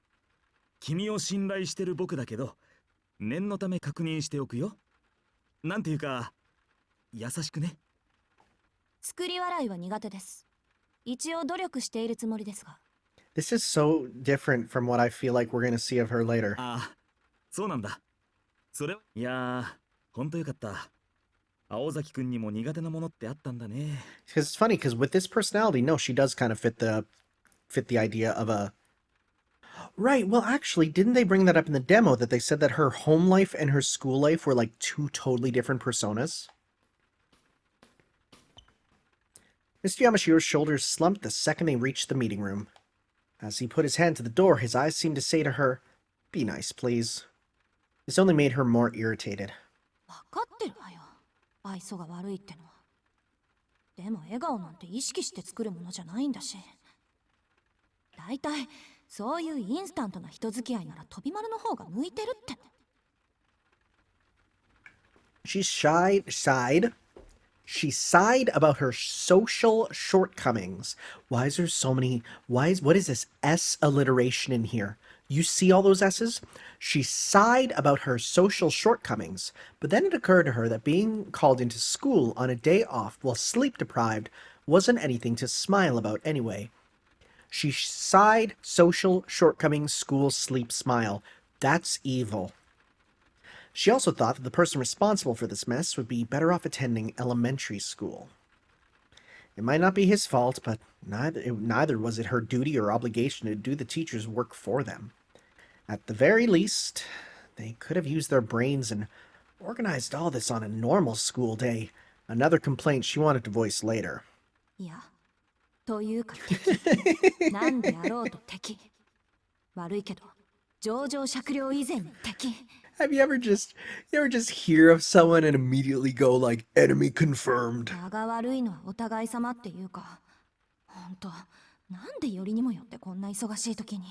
君を信頼してる僕だけど、念のため確認しておくよ。なんていうか、優しくね。作り笑いは苦手です。一応努力しているつもりですが。This is so different from what I feel like we're going to see of her later. ああ、そうなんだ。それは、いやー、ほんとよかった。青崎くんにも苦手なものってあったんだね。Because it's funny, because with this personality, no, she does kind of fit the idea of a... Right, well, actually, didn't they bring that up in the demo, that they said that her home life and her school life were like two totally different personas? Mr. Yamashiro's shoulders slumped the second they reached the meeting room. As he put his hand to the door, his eyes seemed to say to her, "Be nice, please." This only made her more irritated. 分かってるわよ。愛想が悪いってのは。でも笑顔なんて意識して作るものじゃないんだし。だいたいそういうインスタントな人付き合いなら飛び丸の方が向いてるっての。She sighed about her social shortcomings. Why is there so many? What is this S alliteration in here? You see all those S's? She sighed about her social shortcomings, but then it occurred to her that being called into school on a day off while sleep deprived wasn't anything to smile about anyway. She sighed social shortcomings, school, sleep, smile. That's evil. She also thought that the person responsible for this mess would be better off attending elementary school. It might not be his fault, but neither was it her duty or obligation to do the teacher's work for them. At the very least, they could have used their brains and organized all this on a normal school day. Another complaint she wanted to voice later. いや、というか敵。なんであろうと敵。悪いけど、上場酌量以前に敵。Have you ever just hear of someone and immediately go like, enemy confirmed? 間が悪いのはお互い様っていうか、ほんと、なんでよりにもよってこんな忙しい時に。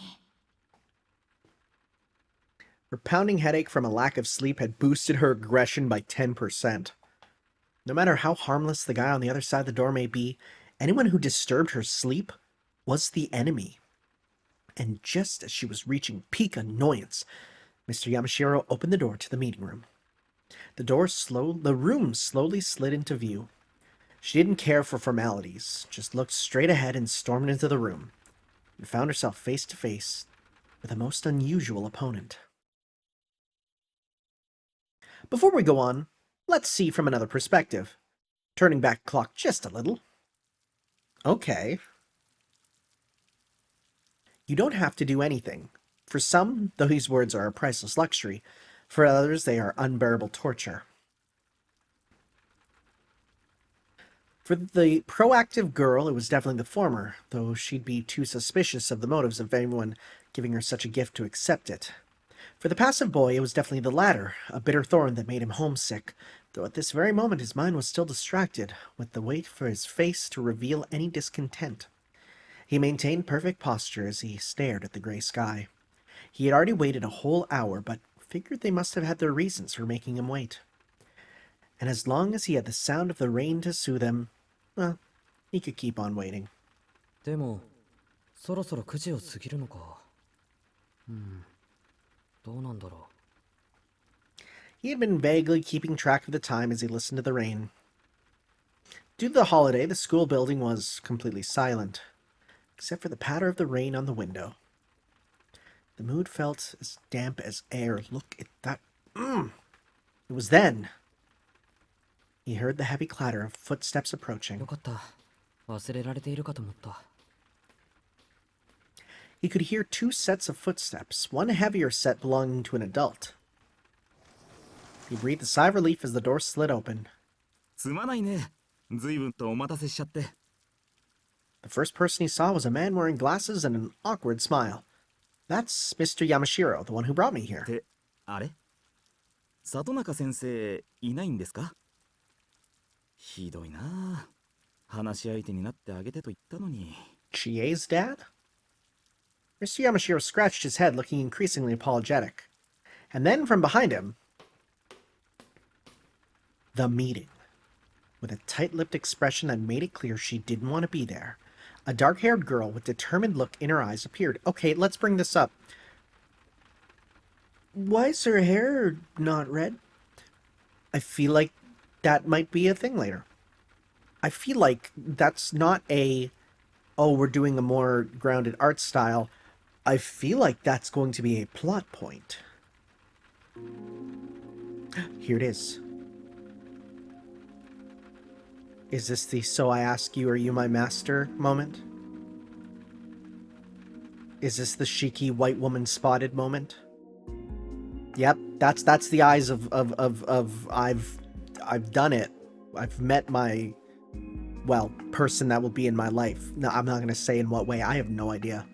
Her pounding headache from a lack of sleep had boosted her aggression by 10%. No matter how harmless the guy on the other side of the door may be, anyone who disturbed her sleep was the enemy. And just as she was reaching peak annoyance, Mr. Yamashiro opened the door to the meeting room. The room slowly slid into view. She didn't care for formalities, just looked straight ahead and stormed into the room, and found herself face to face with a most unusual opponent. Before we go on, let's see from another perspective. Turning back the clock just a little. Okay. You don't have to do anything. For some, these words are a priceless luxury. For others, they are unbearable torture. For the proactive girl, it was definitely the former, though she'd be too suspicious of the motives of anyone giving her such a gift to accept it. For the passive boy, it was definitely the latter, a bitter thorn that made him homesick, though at this very moment his mind was still distracted, with the wait for his face to reveal any discontent. He maintained perfect posture as he stared at the gray sky. He had already waited a whole hour, but figured they must have had their reasons for making him wait. And as long as he had the sound of the rain to soothe him, well, he could keep on waiting. でも、そろそろ9時を過ぎるのか。どうなんだろう。 He had been vaguely keeping track of the time as he listened to the rain. Due to the holiday, the school building was completely silent, except for the patter of the rain on the window. The mood felt as damp as air. Look at that. It was then he heard the heavy clatter of footsteps approaching. よかった。忘れられているかと思った。 He could hear two sets of footsteps, one heavier set belonging to an adult. He breathed a sigh of relief as the door slid open. すまないね。随分とお待たせしちゃって。 The first person he saw was a man wearing glasses and an awkward smile. That's Mr. Yamashiro, the one who brought me here. ってあれ里中先生いないんですか？ひどいな。話し相手になってあげてと言ったのに。 Chie's dad? Mr. Yamashiro scratched his head, looking increasingly apologetic. And then from behind him, the meeting. With a tight-lipped expression that made it clear she didn't want to be there, a dark-haired girl with a determined look in her eyes appeared. Okay, let's bring this up. Why is her hair not red? I feel like that might be a thing later. I feel like that's not a, oh, we're doing a more grounded art style. I feel like that's going to be a plot point. Here it is. Is this the "so I ask you, are you my master" moment? Is this the cheeky white woman spotted moment? Yep, that's the eyes of I've done it. I've met my, well, person that will be in my life. No, I'm not going to say in what way. I have no idea.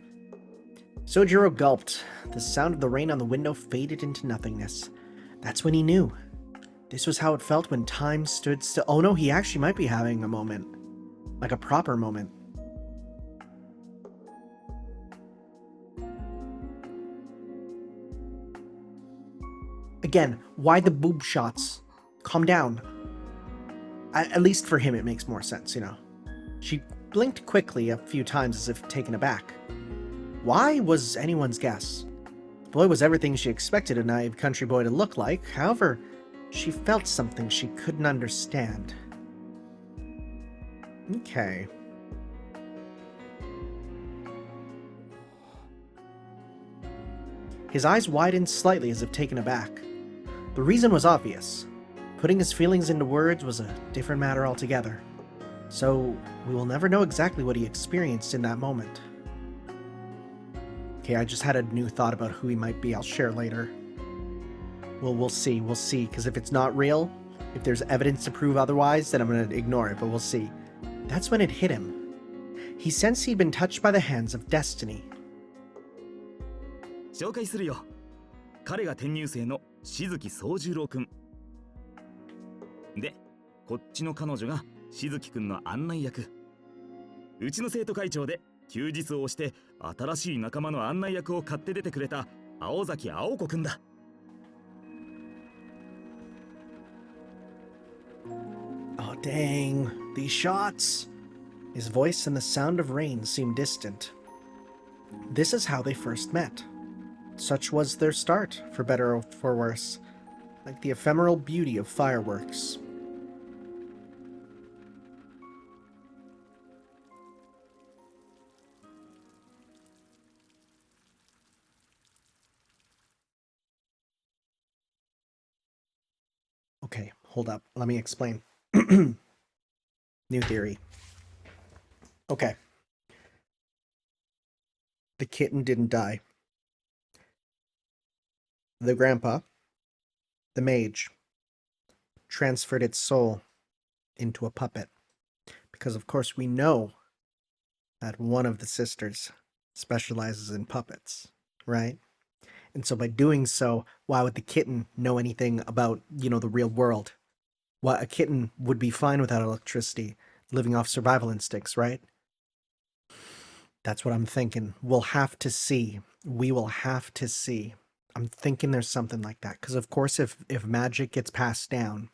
Soujuro gulped. The sound of the rain on the window faded into nothingness. That's when he knew. This was how it felt when time stood still. Oh no, he actually might be having a moment. Like a proper moment. Again, why the boob shots? Calm down. At least for him it makes more sense, you know. She blinked quickly a few times as if taken aback. Why was anyone's guess? The boy was everything she expected a naive country boy to look like. However, she felt something she couldn't understand. Okay. His eyes widened slightly as if taken aback. The reason was obvious. Putting his feelings into words was a different matter altogether. So, we will never know exactly what he experienced in that moment. Okay, I just had a new thought about who he might be. I'll share later. Well, we'll see, because if it's not real, if there's evidence to prove otherwise, then I'm going to ignore it, but we'll see. That's when it hit him. He sensed he'd been touched by the hands of destiny. 紹介するよ。彼が転入生の静木宗十郎くん。で、こっちの彼女が静木くんの案内役。うちの生徒会長で休日を押して新しい仲間の案内役を買って出てくれた青崎青子くんだ。Dang, these shots. His voice and the sound of rain seemed distant. This is how they first met. Such was their start, for better or for worse, like the ephemeral beauty of fireworks. Okay, hold up. Let me explain. New theory. Okay. The kitten didn't die. The grandpa, the mage, transferred its soul into a puppet. Because, of course, we know that one of the sisters specializes in puppets, right? And so by doing so, why would the kitten know anything about, the real world? Why a kitten would be fine without electricity, living off survival instincts, right? That's what I'm thinking. We'll have to see. We will have to see. I'm thinking there's something like that. Because, of course, if magic gets passed down.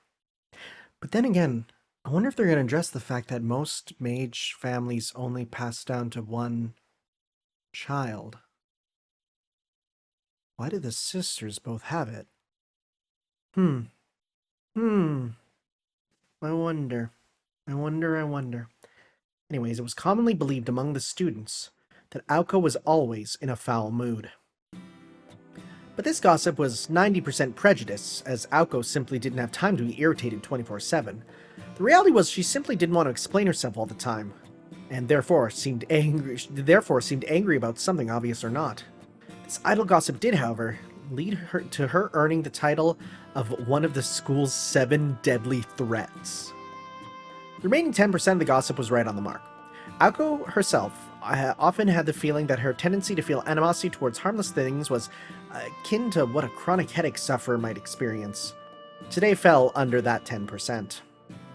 But then again, I wonder if they're going to address the fact that most mage families only pass down to one child. Why do the sisters both have it? I wonder. Anyways, it was commonly believed among the students that Aoko was always in a foul mood. But this gossip was 90% prejudice, as Aoko simply didn't have time to be irritated 24/7. The reality was she simply didn't want to explain herself all the time, and therefore seemed angry about something obvious or not. This idle gossip did, however, lead her to her earning the title of one of the school's 7 deadly threats. The remaining 10% of the gossip was right on the mark. Aoko herself often had the feeling that her tendency to feel animosity towards harmless things was akin to what a chronic headache sufferer might experience. Today fell under that 10%.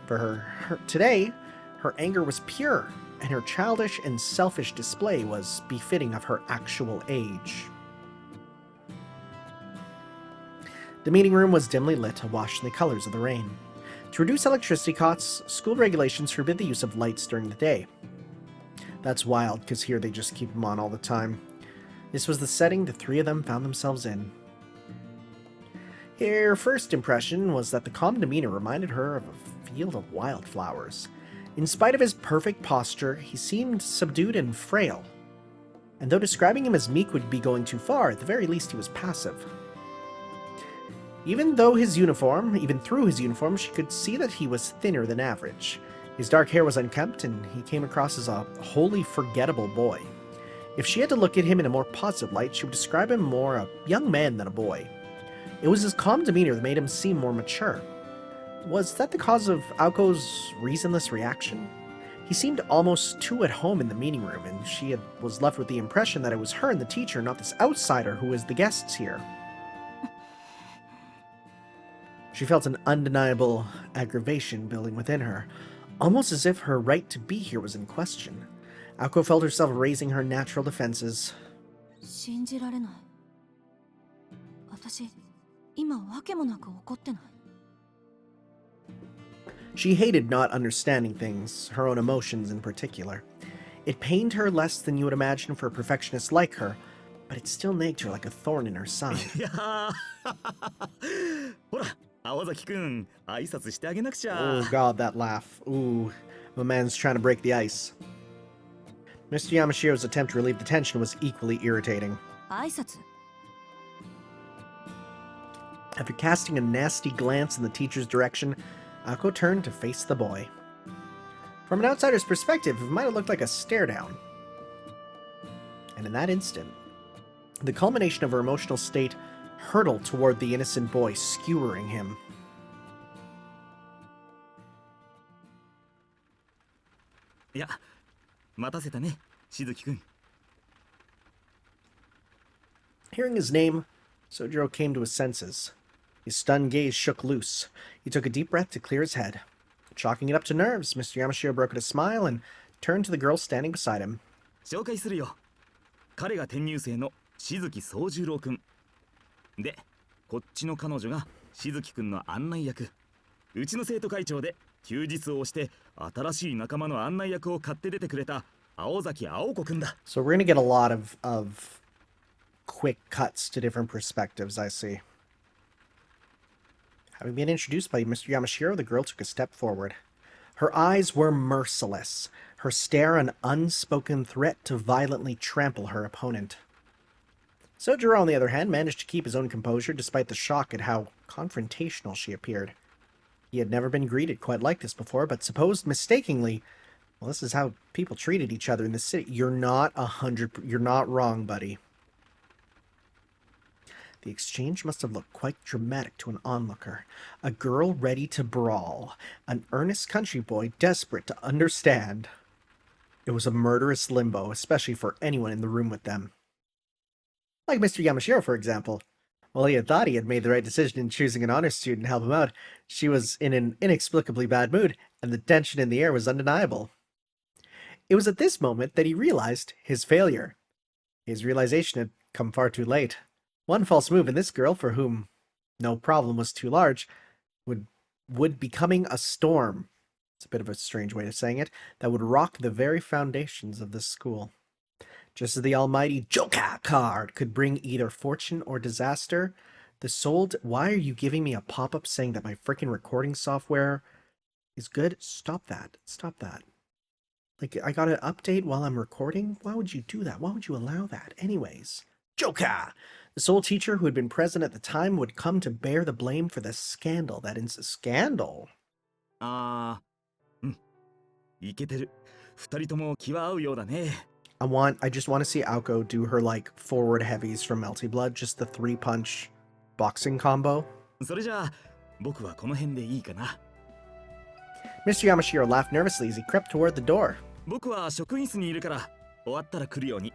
For her today, her anger was pure, and her childish and selfish display was befitting of her actual age. The meeting room was dimly lit, awash in the colors of the rain. To reduce electricity costs, school regulations forbid the use of lights during the day. That's wild, because here they just keep them on all the time. This was the setting the three of them found themselves in. Her first impression was that the calm demeanor reminded her of a field of wildflowers. In spite of his perfect posture, he seemed subdued and frail. And though describing him as meek would be going too far, at the very least he was passive. Even through his uniform, she could see that he was thinner than average. His dark hair was unkempt, and he came across as a wholly forgettable boy. If she had to look at him in a more positive light, she would describe him more a young man than a boy. It was his calm demeanor that made him seem more mature. Was that the cause of Aoko's reasonless reaction? He seemed almost too at home in the meeting room, and she was left with the impression that it was her and the teacher, not this outsider who was the guests here. She felt an undeniable aggravation building within her, almost as if her right to be here was in question. Aoko felt herself raising her natural defenses. 信じられない。私、今わけもなく怒ってない。 She hated not understanding things, her own emotions in particular. It pained her less than you would imagine for a perfectionist like her, but it still nagged her like a thorn in her side. いやーほら青崎くん挨拶してあげなくちゃ Oh god, that laugh. Ooh, my man's trying to break the ice. Mr. Yamashiro's attempt to relieve the tension was equally irritating. 挨拶? After casting a nasty glance in the teacher's direction, Aoko turned to face the boy. From an outsider's perspective, it might have looked like a stare down. And in that instant, the culmination of her emotional state hurtled toward the innocent boy, skewering him. Yeah, 待たせたね、しずきくん Hearing his name, Soujuro came to his senses. His stunned gaze shook loose. He took a deep breath to clear his head. Chalking it up to nerves, Mr. Yamashiro broke into a smile and turned to the girl standing beside him. 紹介するよ。彼が転入生のしずき宗十郎くんで、こっちの彼女がしずきくんの案内役、うちの生徒会長で休日を押して新しい仲間の案内役を買って出てくれた青崎青子くんだ。 So we're gonna get a lot of quick cuts to different perspectives, I see. Having been introduced by Mr. Yamashiro, the girl took a step forward. Her eyes were merciless, her stare an unspoken threat to violently trample her opponent. Soujuro, on the other hand, managed to keep his own composure despite the shock at how confrontational she appeared. He had never been greeted quite like this before, but supposed mistakenly, well, this is how people treated each other in the city. You're not wrong, buddy. The exchange must have looked quite dramatic to an onlooker. A girl ready to brawl. An earnest country boy desperate to understand. It was a murderous limbo, especially for anyone in the room with them. Like Mr. Yamashiro, for example. While he had thought he had made the right decision in choosing an honor student to help him out, she was in an inexplicably bad mood, and the tension in the air was undeniable. It was at this moment that he realized his failure. His realization had come far too late. One false move, and this girl, for whom no problem was too large, would becoming a storm. It's a bit of a strange way of saying it, that would rock the very foundations of this school. Just as the almighty Joka card could bring either fortune or disaster, the soul... Why are you giving me a pop-up saying that my freaking recording software is good? Stop that. Stop that. Like, I got an update while I'm recording? Why would you do that? Why would you allow that? Anyways, Joka! The sole teacher who had been present at the time would come to bear the blame for the scandal. Scandal? いけてる。二人とも気は合うようだね。I just want to see Aoko do her, like, forward heavies from Melty Blood, just the 3-punch boxing combo. それじゃあ、僕はこの辺でいいかな。Mr. Yamashiro laughed nervously as he crept toward the door. 僕は職員室にいるから、終わったら来るように。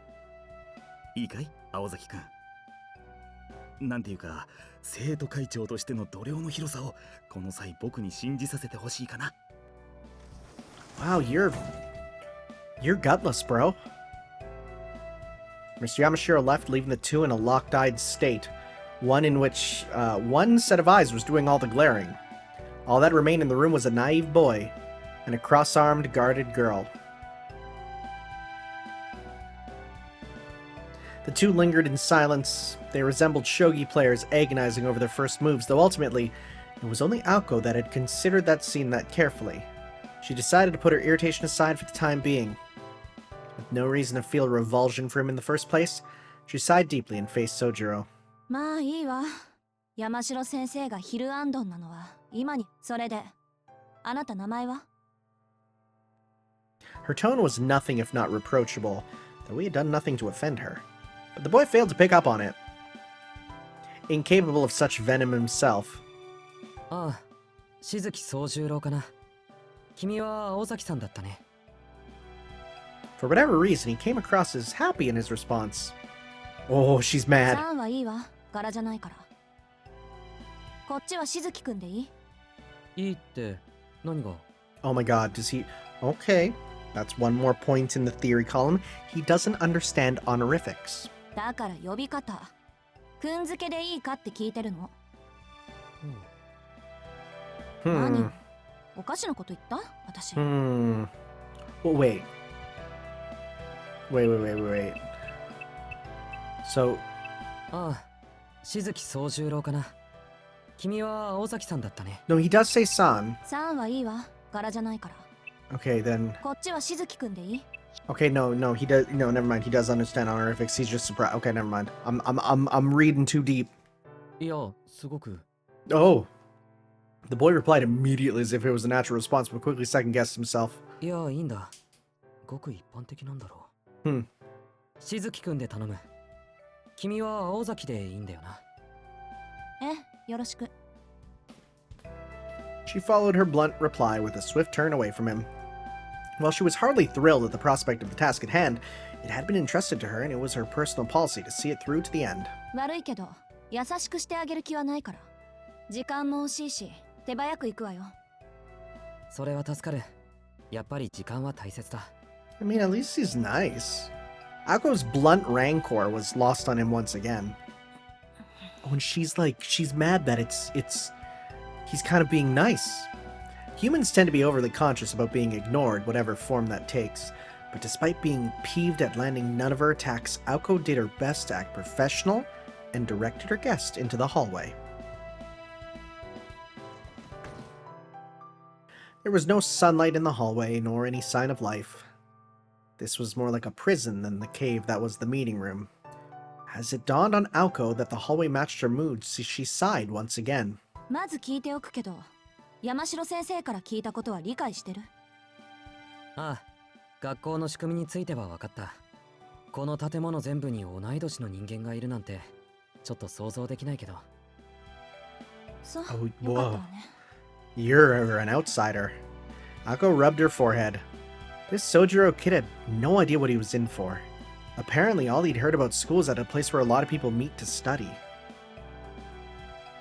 いいかい、青崎くん。なんていうか、生徒会長としての度量の広さを、この際僕に信じさせてほしいかな。Wow, you're gutless, bro. Mr. Yamashiro left, leaving the two in a locked-eyed state, one in which one set of eyes was doing all the glaring. All that remained in the room was a naive boy and a cross-armed, guarded girl. The two lingered in silence. They resembled shogi players agonizing over their first moves, though ultimately, it was only Aoko that had considered that scene that carefully. She decided to put her irritation aside for the time being. With no reason to feel revulsion for him in the first place, she sighed deeply and faced Soujuro. まあいいわ。山城先生がヒルアンドンなのは今に。それで、あなた名前は? Her tone was nothing if not reproachable, though we had done nothing to offend her. But the boy failed to pick up on it. Incapable of such venom himself. ああ、静木宗十郎かな。君は青崎さんだったね。For whatever reason, he came across as happy in his response. Oh, she's mad. さんはいいわ。柄じゃないから。こっちは静木くんでいい？いいって何が？ Oh my god, does he... Okay, that's one more point in the theory column. He doesn't understand honorifics. だから呼び方。くんづけでいいかって聞いてるの。何？おかしなこと言った？私。Well, wait. Wait. So... ああ、静木宗十郎かな。君は青崎さんだったね。No, he does say san. さんはいいわ。柄じゃないから。Okay, then... こっちは静木くんでいい？ Okay, no, he does... No, never mind. He does understand honorifics. He's just surprised. Okay, never mind. I'm reading too deep. いや、すごく。Oh. The boy replied immediately as if it was a natural response, but quickly second-guessed himself. いや、いいんだ。ごく一般的なんだろう。静木くんで頼む。君は青崎でいいんだよな。よろしく。She followed her blunt reply with a swift turn away from him. While she was hardly thrilled at the prospect of the task at hand, it had been entrusted to her and it was her personal policy to see it through to the end. 悪いけど、優しくしてあげる気はないから。時間も惜しいし、手早く行くわよ。それは助かる。やっぱり時間は大切だ。I mean, at least he's nice. Ako's blunt rancor was lost on him once again. Oh, and she's mad that he's kind of being nice. Humans tend to be overly conscious about being ignored, whatever form that takes. But despite being peeved at landing none of her attacks, Aoko did her best to act professional and directed her guest into the hallway. There was no sunlight in the hallway, nor any sign of life. This was more like a prison than the cave that was the meeting room. As it dawned on Aoko that the hallway matched her mood, she sighed once again. まず聞いておくけど、山城先生から聞いたことは理解してる？ああ、学校の仕組みについては分かった。この建物全部に同い年の人間がいるなんて、ちょっと想像できないけど。そう、 Oh, よかったわね。 You're an outsider. Aoko rubbed her forehead. This Soujuro kid had no idea what he was in for. Apparently, all he'd heard about school is at a place where a lot of people meet to study.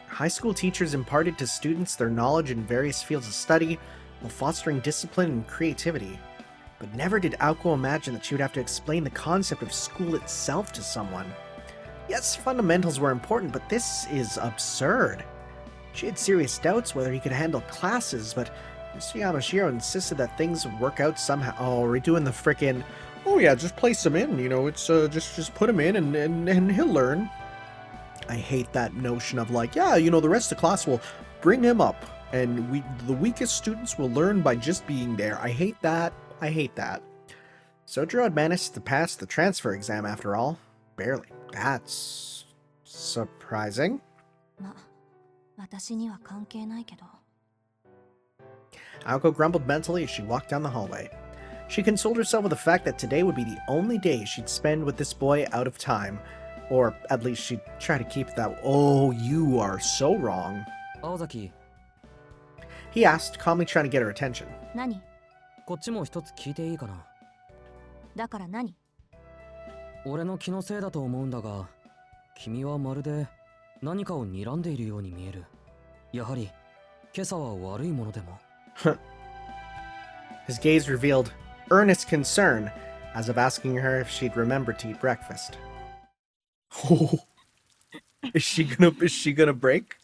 High school teachers imparted to students their knowledge in various fields of study while fostering discipline and creativity. But never did Aoko imagine that she would have to explain the concept of school itself to someone. Yes, fundamentals were important, but this is absurd. She had serious doubts whether he could handle classes, but Mr. Yamashiro insisted that things would work out somehow. Oh, we're doing the frickin', oh yeah, just place him in, you know, it's just put him in and he'll learn. I hate that notion of like, yeah, you know, the rest of the class will bring him up and the weakest students will learn by just being there. I hate that. I hate that. Soujuro had managed to pass the transfer exam after all. Barely. That's surprising. ま、私には関係ないけど。 Aoko grumbled mentally as she walked down the hallway. She consoled herself with the fact that today would be the only day she'd spend with this boy out of time. Or at least she'd try to keep that. Oh, you are so wrong. 青崎、 He asked, calmly trying to get her attention. 何？こっちも一つ聞いていいかな。だから何？俺の気のせいだと思うんだが、君はまるで何かを睨んでいるように見える。やはり今朝は悪いものでも。His gaze revealed earnest concern, as of asking her if she'd remembered to eat breakfast. Oh, is she gonna break?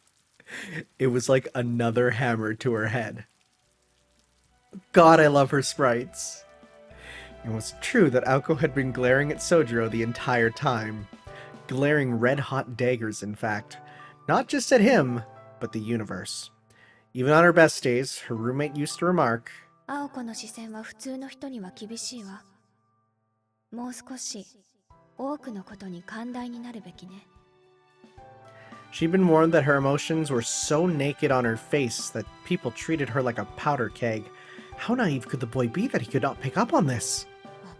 It was like another hammer to her head. God, I love her sprites. It was true that Aoko had been glaring at Soujuro the entire time. Glaring red-hot daggers, in fact. Not just at him, but the universe. Even on her best days, her roommate used to remark, 青子の視線は普通の人には厳しいわ。もう少し多くのことに寛大になるべきね。 she'd been warned that her emotions were so naked on her face that people treated her like a powder keg. How naive could the boy be that he could not pick up on this?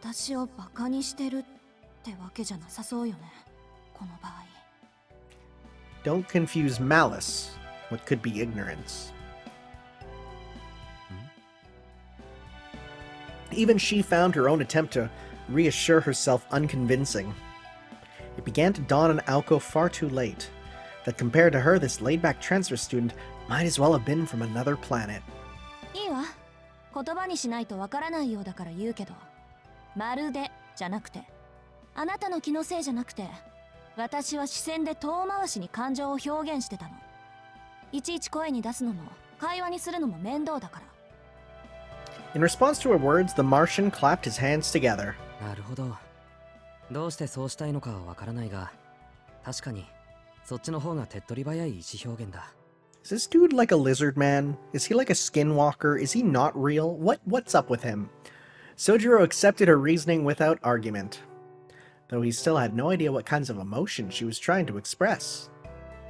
私をバカにしてるってわけじゃなさそうよね。この場合。 Don't confuse malice with could be ignorance. Even she found her own attempt to reassure herself unconvincing. It began to dawn on Aoko far too late that compared to her, this laid-back transfer student might as well have been from another planet. いいわ。言葉にしないとわからないようだから言うけど、まるでじゃなくて、あなたの気のせいじゃなくて、私は視線で遠回しに感情を表現してたの。いちいち声に出すのも会話にするのも面倒だから。 In response to her words, the Martian clapped his hands together. なるほど。どうしてそうしたいのかはわからないが、確かにそっちの方が手っ取り早い意思表現だ。 Is this dude like a lizard man? Is he like a skinwalker? Is he not real? What's up with him? Soujuro accepted her reasoning without argument, though he still had no idea what kinds of emotion she was trying to express.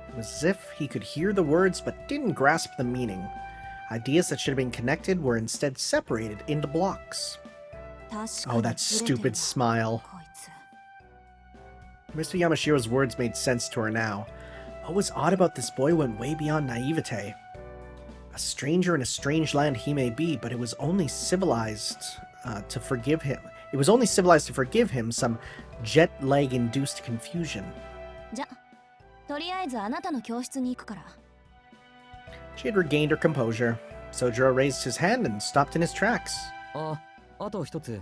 It was as if he could hear the words but didn't grasp the meaning. Ideas that should have been connected were instead separated into blocks. 確か Oh, に that ずれてる stupid smile. こいつ。 Mr. Yamashiro's words made sense to her now. What was odd about this boy went way beyond naivete. A stranger in a strange land he may be, but it was only civilized to forgive him. It was only civilized to forgive him some jet lag-induced confusion. じゃ、とりあえずあなたの教室に行くから。 She had regained her composure. Soujuro raised his hand and stopped in his tracks. あと一つ。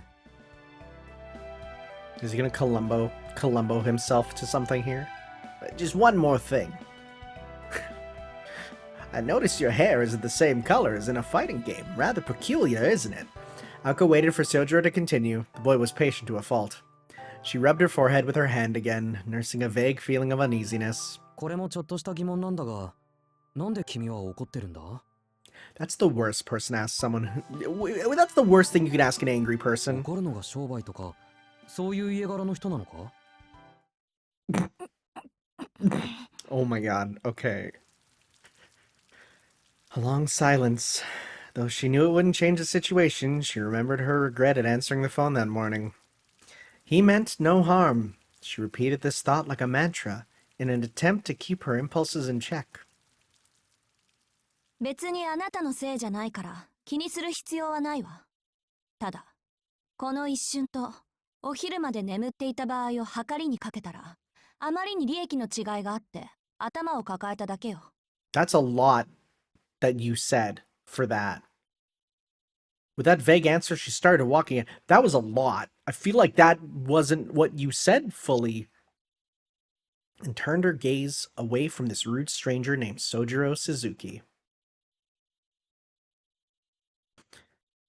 Is he gonna Columbo himself to something here? Just one more thing. I noticed your hair isn't the same color as in a fighting game. Rather peculiar, isn't it? Aoko waited for Soujuro to continue. The boy was patient to a fault. She rubbed her forehead with her hand again, nursing a vague feeling of uneasiness. これもちょっとした疑問なんだが、なんで君は怒ってるんだ？ That's the worst person to ask someone who... That's the worst thing you could ask an angry person. 怒るのが商売とか、そういう家柄の人なのか？ Oh my god, okay. A long silence. Though she knew it wouldn't change the situation, she remembered her regret at answering the phone that morning. He meant no harm. She repeated this thought like a mantra, in an attempt to keep her impulses in check. 別にあなたのせいじゃないから気にする必要はないわ。ただ、この一瞬とお昼まで眠っていた場合を計りにかけたら、あまりに利益の違いがあって頭を抱えただけよ。That's a lot that you said for that. With that vague answer, she started walking. That was a lot. I feel like that wasn't what you said fully. And turned her gaze away from this rude stranger named Soujuro Suzuki.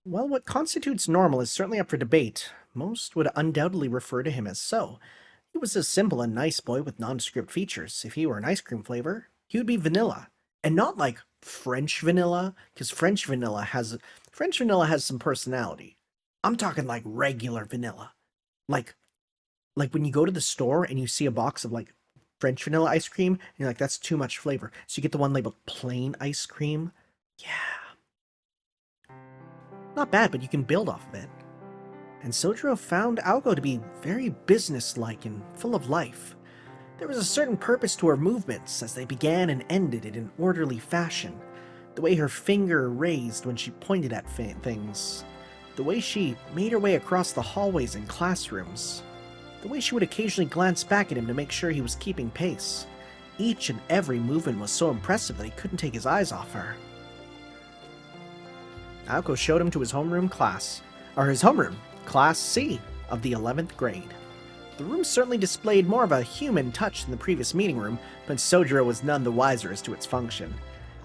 Well, what constitutes normal is certainly up for debate. Most would undoubtedly refer to him as so. He was a simple and nice boy with nondescript features. If he were an ice cream flavor, he would be vanilla. And not like French vanilla, because French vanilla has some personality. I'm talking like regular vanilla. Like when you go to the store and you see a box of like French vanilla ice cream, and you're like, that's too much flavor. So you get the one labeled plain ice cream. Yeah. Not bad, but you can build off of it. And Soujuro found Aoko to be very businesslike and full of life. There was a certain purpose to her movements as they began and ended in an orderly fashion. The way her finger raised when she pointed at things. The way she made her way across the hallways and classrooms. The way she would occasionally glance back at him to make sure he was keeping pace. Each and every movement was so impressive that he couldn't take his eyes off her. Aoko showed him to his homeroom, Class C of the 11th grade. The room certainly displayed more of a human touch than the previous meeting room, but Soujuro was none the wiser as to its function.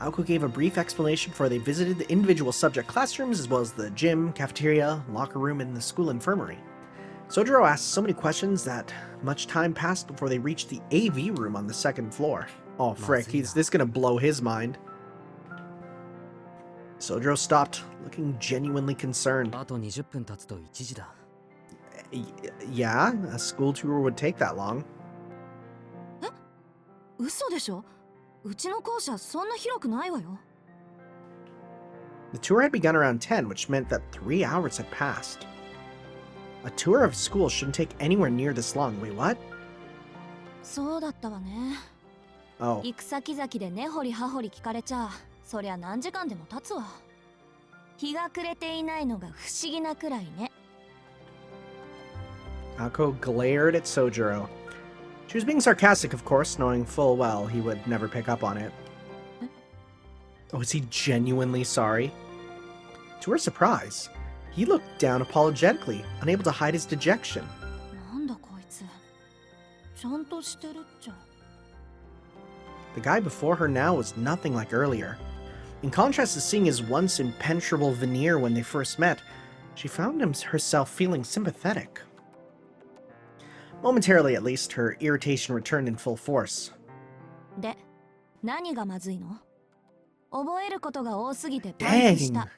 Aoko gave a brief explanation before they visited the individual subject classrooms as well as the gym, cafeteria, locker room, and the school infirmary. Soujuro asked so many questions that much time passed before they reached the AV room on the second floor. Oh frick, this gonna blow his mind. Soujuro stopped, looking genuinely concerned. あと20分経つと1時だ。 Yeah, a school tour would take that long. え？嘘でしょ？うちの校舎そんな広くないわよ。 The tour had begun around 10, which meant that 3 hours had passed. A tour of school shouldn't take anywhere near this long. Wait, what? そうだったわね。Oh. 行く先々で根掘り葉掘り聞かれちゃ、そりゃ何時間でも経つわ。日が暮れていないのが不思議なくらいね。 Aoko glared at Soujuro. She was being sarcastic, of course, knowing full well he would never pick up on it. Oh, is he genuinely sorry? To her surprise, he looked down apologetically, unable to hide his dejection. なんだこいつ。ちゃんとしてるっちゃ。 The guy before her now was nothing like earlier. In contrast to seeing his once impenetrable veneer when they first met, she found herself feeling sympathetic. Momentarily, at least, her irritation returned in full force. で、何がまずいの？覚えることが多すぎてパンクした。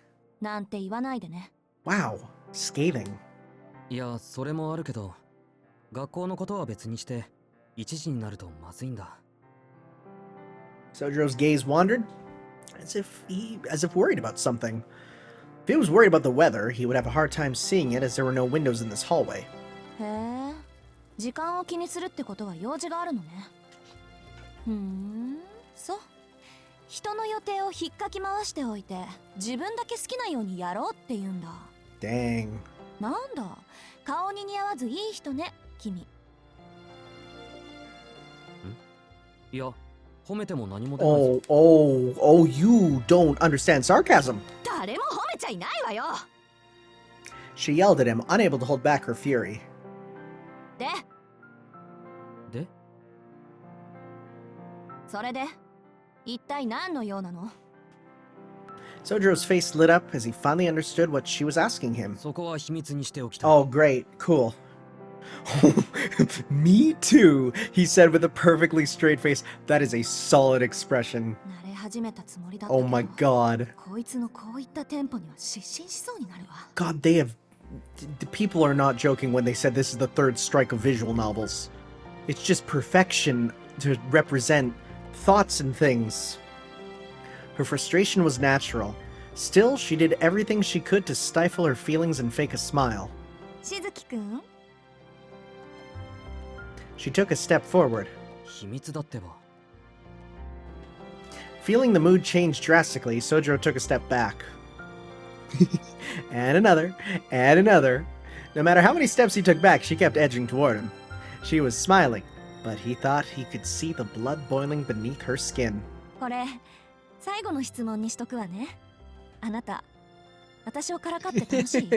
なんて言わないでね。Wow, scathing. いや、それもあるけど、学校のことは別にして、1時になるとまずいんだ。 Soujuro's gaze wandered, as if worried about something. If he was worried about the weather, he would have a hard time seeing it as there were no windows in this hallway. へえ、時間を気にするってことは用事があるのね。そう。人の予定を引っかき回しておいて、自分だけ好きなようにやろうって言うんだ。Dang. なんだ、顔に似合わずいい人ね、君。いや、褒めても何も出ないぞ。Oh, you don't understand sarcasm. 誰も褒めちゃいないわよ。 She yelled at him, unable to hold back her fury. で、それで、一体何の用なの？ Soujuro's face lit up as he finally understood what she was asking him. そこは秘密にしておきたい。 Oh, great. Cool. Me too, he said with a perfectly straight face. That is a solid expression. 慣れ始めたつもりだった Oh けど my god. こいつのこういったテンポには失神しそうになるわ。 God, they have... The people are not joking when they said this is the third strike of visual novels. It's just perfection to represent thoughts and things. Her frustration was natural. Still, she did everything she could to stifle her feelings and fake a smile. しずきくん She took a step forward. 秘密だってば。 Feeling the mood change drastically, Soujuro took a step back. And another, and another. No matter how many steps he took back, she kept edging toward him. She was smiling, but he thought he could see the blood boiling beneath her skin. これ最後の質問にしとくわね。あなた私をからかって楽しい？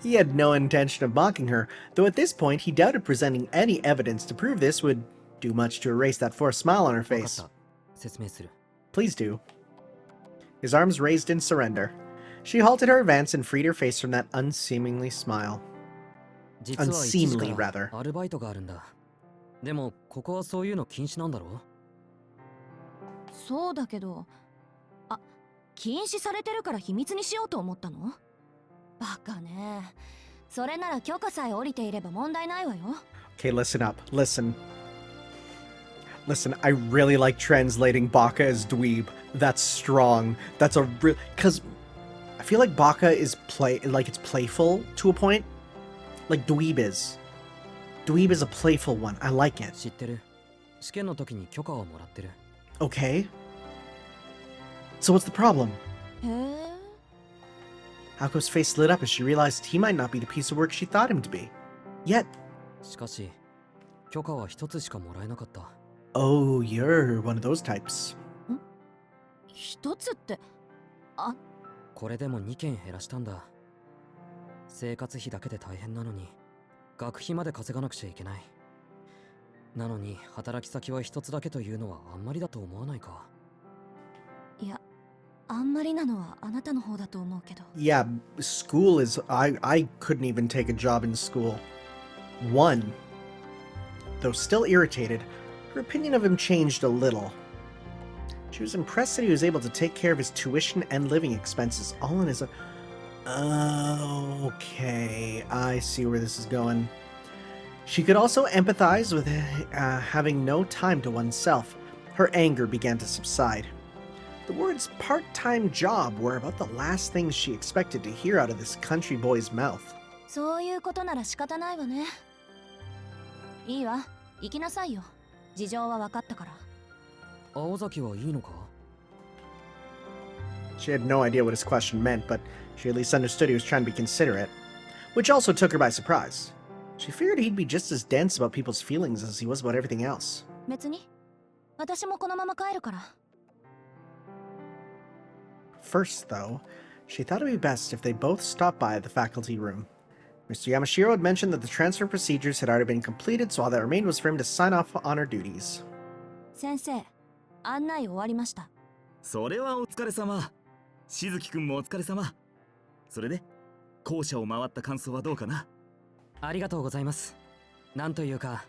He had no intention of mocking her, though at this point he doubted presenting any evidence to prove this would do much to erase that forced smile on her わかっ face. た。説明する。 Please do. His arms raised in surrender. She halted her advance and freed her face from that unseemly smile. 実は一時 Unseemly, から rather. アルバイトがあるんだ。でもここはそういうの禁止なんだろ？そうだけど、あ、禁止されてるから秘密にしようと思ったの？バカね。それなら許可さえ下りていれば問題ないわよ。 Okay, listen up. Listen. Listen, I really like translating Baka as dweeb. That's strong. That's a real... Because I feel like Baka is it's playful to a point. Like dweeb is. Dweeb is a playful one. I like it. 知ってる。試験の時に許可をもらってる。 Okay. So what's the problem? へえ。 Aoko's face lit up as she realized he might not be the piece of work she thought him to be. Yet, しかし許可は一つしかもらえなかった。 oh, you're one of those types. 一つって、これでも2件減らしたんだ。生活費だけで大変なのに学費まで稼がなくちゃいけない。なのに働き先は一つだけというのはあんまりだと思わないか？いや、あんまりなのはあなたの方だと思うけど。 Yeah, school is... I couldn't even take a job in school. One. Though still irritated, her opinion of him changed a little. She was impressed that he was able to take care of his tuition and living expenses all in his own... Okay, I see where this is going. She could also empathize with having no time to oneself. Her anger began to subside. The words part-time job were about the last things she expected to hear out of this country boy's mouth. そういうことなら仕方ないわね。いいわ、行きなさいよ。事情は分かったから。青崎はいいのか？ She had no idea what his question meant, but she at least understood he was trying to be considerate, which also took her by surprise. She figured he'd be just as dense about people's feelings as he was about everything else. 別に。私もこのまま帰るから。First, though, she thought it would be best if they both stopped by the faculty room. Mr. Yamashiro had mentioned that the transfer procedures had already been completed, so all that remained was for him to sign off on her duties. 先生、案内終わりました。それはお疲れ様。しずきくんもお疲れ様。それで校舎を回った感想はどうかな？ありがとうございます。なんというか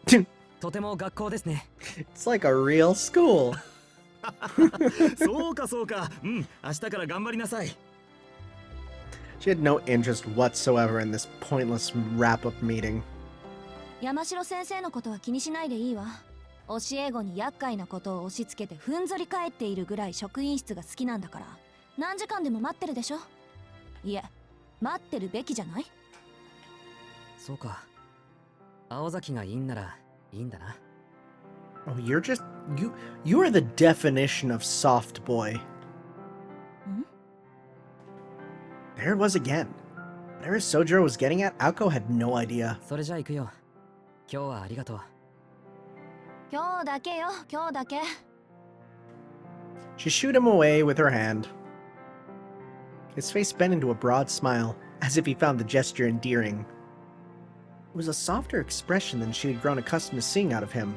とても学校ですね。 It's like a real school. そうかそうか。うん、明日から頑張りなさい。 She had no interest whatsoever in this pointless wrap-up meeting. 山城先生のことは気にしないでいいわ。教え子に厄介なことを押し付けてふんぞり返っているぐらい職員室が好きなんだから、何時間でも待ってるでしょ。いえ、待ってるべきじゃない？そうか。青崎がいいんならいいんだな。 Oh, you're just... You are the definition of soft boy. There it was again. Whatever Soujuro was getting at, Aoko had no idea. それじゃあ行くよ。今日はありがとう。今日だけよ、今日だけ。She shooed him away with her hand. His face bent into a broad smile, as if he found the gesture endearing. It was a softer expression than she had grown accustomed to seeing out of him.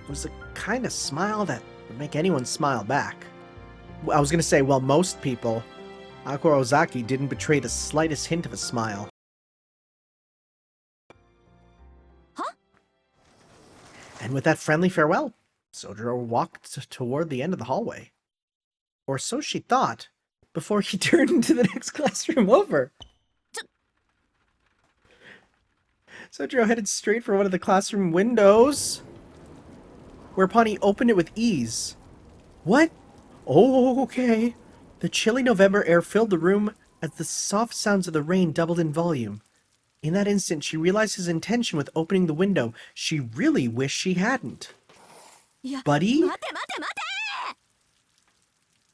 It was the kind of smile that would make anyone smile back. I was gonna say, well, most people. Aoko Ozaki didn't betray the slightest hint of a smile. Huh? And with that friendly farewell, Soujuro walked toward the end of the hallway. Or so she thought, before he turned into the next classroom over. Soujuro headed straight for one of the classroom windows, whereupon he opened it with ease. What? Oh, okay. The chilly November air filled the room as the soft sounds of the rain doubled in volume. In that instant, she realized his intention with opening the window. She really wished she hadn't. Buddy? 待て待て待て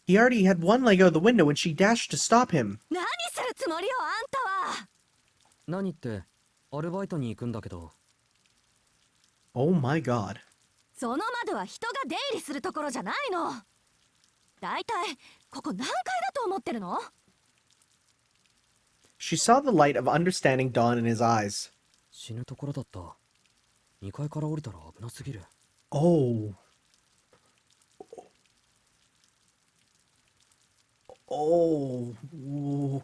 He already had one leg out of the window when she dashed to stop him. 何するつもりよあんたは何ってアルバイトに行くんだけど。 Oh my god. その窓は人が出入りするところじゃないのだいたいここ何階だと思ってるの She saw the light of understanding dawn in his eyes. 死ぬところだった。2階から降りたら危なすぎる。 Oh. Oh.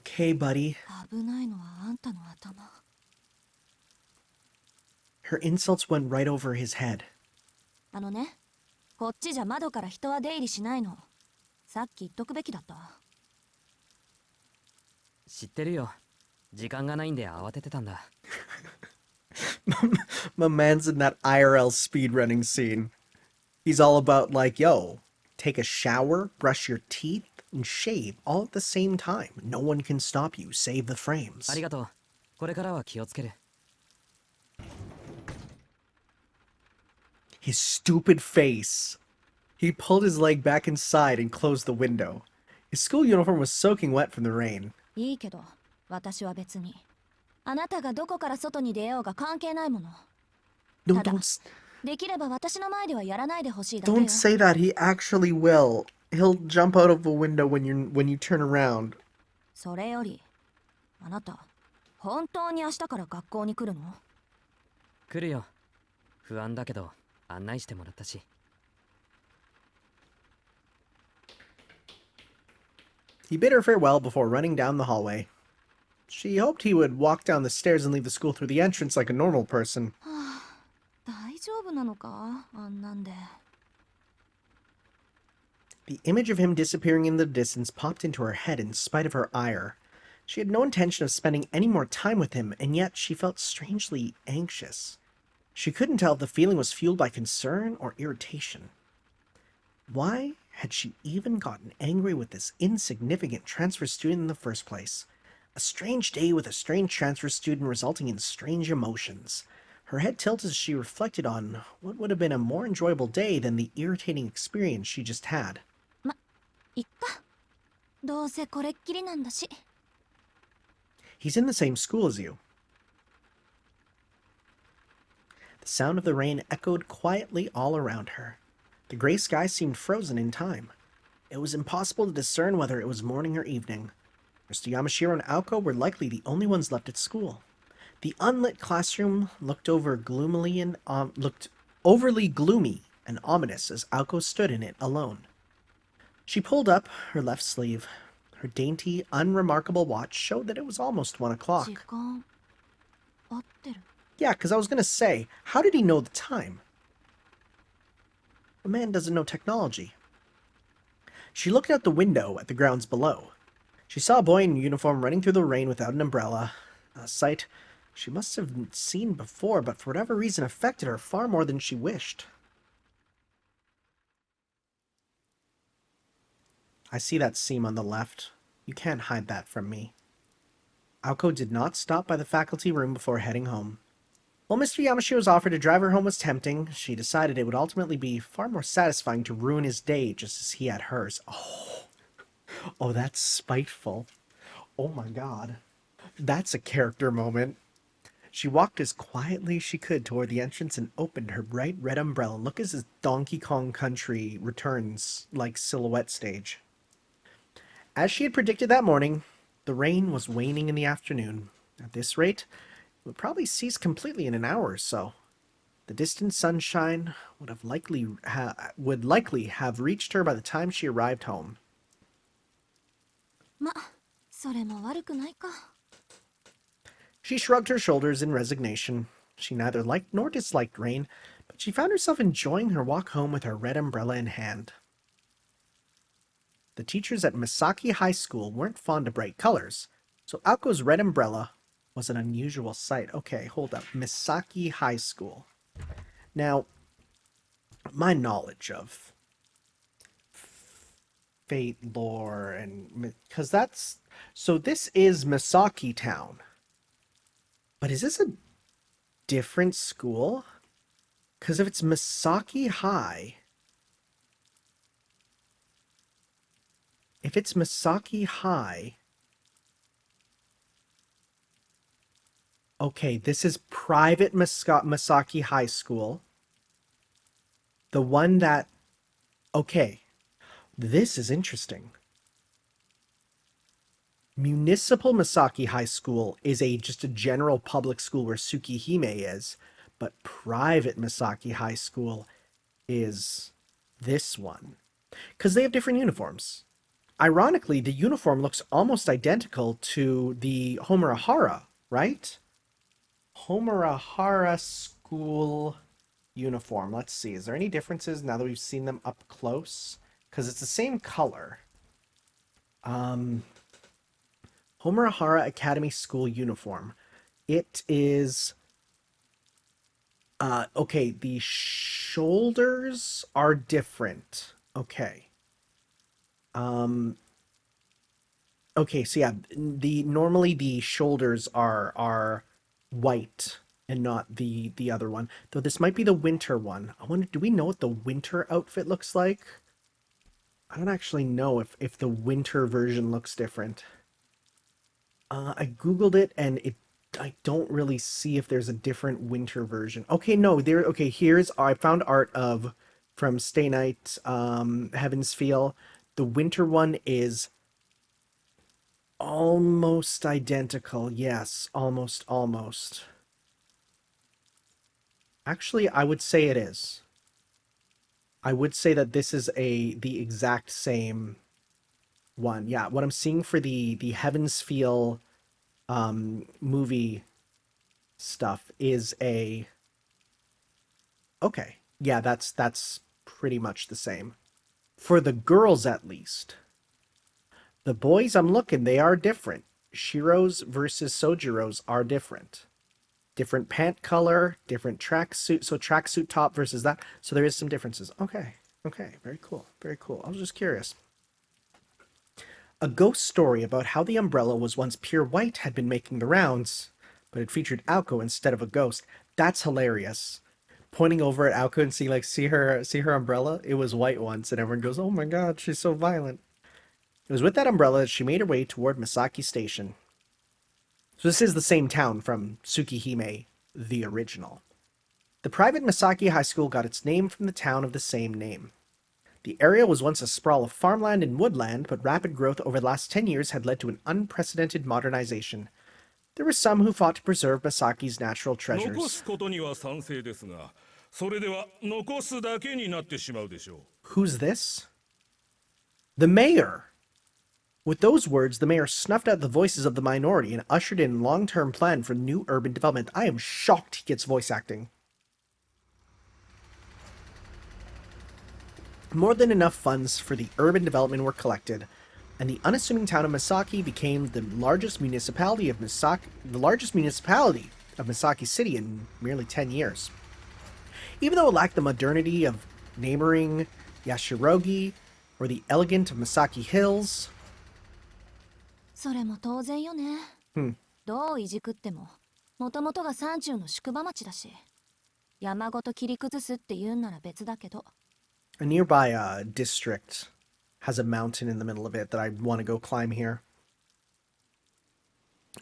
Okay, buddy. 危ないのはあんたの頭 Her insults went right over his head. あのねこっちじゃ窓から人は出入りしないのさっき言っとくべきだった知ってるよ。時間がないんで慌ててたんだ。My man's in that IRL speedrunning scene. He's all about like, yo, take a shower, brush your teeth, and shave all at the same time. No one can stop you. Save the frames. ありがとう。これからは気をつける。 His stupid face. He pulled his leg back inside and closed the window. His school uniform was soaking wet from the rain. いいけど私は別にあなたがどこから外に出ようが関係ないもの No, ただ don't できれば私の前ではやらないでほしいだけよ don't say that. He actually will. He'll jump out of the window when you turn around. それよりあなた本当に明日から学校に来るの来るよ。不安だけど案内してもらったし。 He bid her farewell before running down the hallway. She hoped he would walk down the stairs and leave the school through the entrance like a normal person. 大丈夫なのかあんなんで The image of him disappearing in the distance popped into her head in spite of her ire. She had no intention of spending any more time with him, and yet she felt strangely anxious. She couldn't tell if the feeling was fueled by concern or irritation. Why had she even gotten angry with this insignificant transfer student in the first place? A strange day with a strange transfer student resulting in strange emotions. Her head tilted as she reflected on what would have been a more enjoyable day than the irritating experience she just had. いっかどうせこれっきりなんだし He's in the same school as you. The sound of the rain echoed quietly all around her. The gray sky seemed frozen in time. It was impossible to discern whether it was morning or evening. Mr. Yamashiro and Aoko were likely the only ones left at school. The unlit classroom looked overly gloomy and ominous as Aoko stood in it alone. She pulled up her left sleeve. Her dainty, unremarkable watch showed that it was almost 1 o'clock. 時間合ってる Yeah, because I was going to say, how did he know the time? The man doesn't know technology. She looked out the window at the grounds below. She saw a boy in uniform running through the rain without an umbrella, a sight she must have seen before, but for whatever reason affected her far more than she wished. I see that seam on the left. You can't hide that from me. Aoko did not stop by the faculty room before heading home. While Mr. Yamashiro's offer to drive her home was tempting, she decided it would ultimately be far more satisfying to ruin his day just as he had hers. Oh, that's spiteful. Oh my god. That's a character moment. She walked as quietly as she could toward the entrance and opened her bright red umbrella. Look as his Donkey Kong Country returns like silhouette stage. As she had predicted that morning, the rain was waning in the afternoon. At this rate, it would probably cease completely in an hour or so. The distant sunshine would likely have reached her by the time she arrived home. ま、それも悪くないか。 She shrugged her shoulders in resignation. She neither liked nor disliked rain, but she found herself enjoying her walk home with her red umbrella in hand. The teachers at Misaki High School weren't fond of bright colors, so Aoko's red umbrella was an unusual sight. Okay, hold up. Misaki High School. Now, my knowledge of fate lore and... because that's... so this is Misaki Town. But is this a different school? Because if it's Misaki High... if it's Misaki High... okay, this is private Misaki High School. The one that... okay, this is interesting. Municipal Misaki High School is just a general public school where Tsukihime is, but private Misaki High School is this one. Because they have different uniforms. Ironically, the uniform looks almost identical to the Homurahara, right? Homurahara school uniform. Let's see. Is there any differences now that we've seen them up close? Because it's the same color. Homurahara Academy School uniform. It is... okay, the shoulders are different. Okay. Okay, so yeah, normally the shoulders are white and not the other one. Though this might be the winter one. I wonder, do we know what the winter outfit looks like? I don't actually know if the winter version looks different. I googled it and I don't really see if there's a different winter version. Okay, no, okay, I found art from Stay Night, Heaven's Feel. The winter one is almost identical. Yes, almost. Actually, I would say it is. I would say that this is the exact same one. Yeah, what I'm seeing for the Heaven's Feel movie stuff is okay. Yeah, that's pretty much the same. For the girls, at least. The boys, I'm looking, they are different. Shiro's versus Soujuro's are different. Different pant color, different tracksuit. So tracksuit top versus that. So there is some differences. Okay. Very cool. I was just curious. A ghost story about how the umbrella was once pure white had been making the rounds, but it featured Aoko instead of a ghost. That's hilarious. Pointing over at Aoko and see her umbrella? It was white once, and everyone goes, "Oh my god, she's so violent." It was with that umbrella that she made her way toward Misaki Station. So this is the same town from Tsukihime, the original. The private Misaki High School got its name from the town of the same name. The area was once a sprawl of farmland and woodland, but rapid growth over the last 10 years had led to an unprecedented modernization. There were some who fought to preserve Misaki's natural treasures. Who's this? The mayor! With those words, the mayor snuffed out the voices of the minority and ushered in a long-term plan for new urban development. I am shocked he gets voice acting. More than enough funds for the urban development were collected, and the unassuming town of Misaki became the largest municipality of Misaki City in merely 10 years. Even though it lacked the modernity of neighboring Yashirogi or the elegance of Misaki Hills, それも当然よね。どういじくっても、もともとが山中の宿場町だし、山ごと切り崩すって言うんなら別だけど。a nearby district has a mountain in the middle of it that I want to go climb here.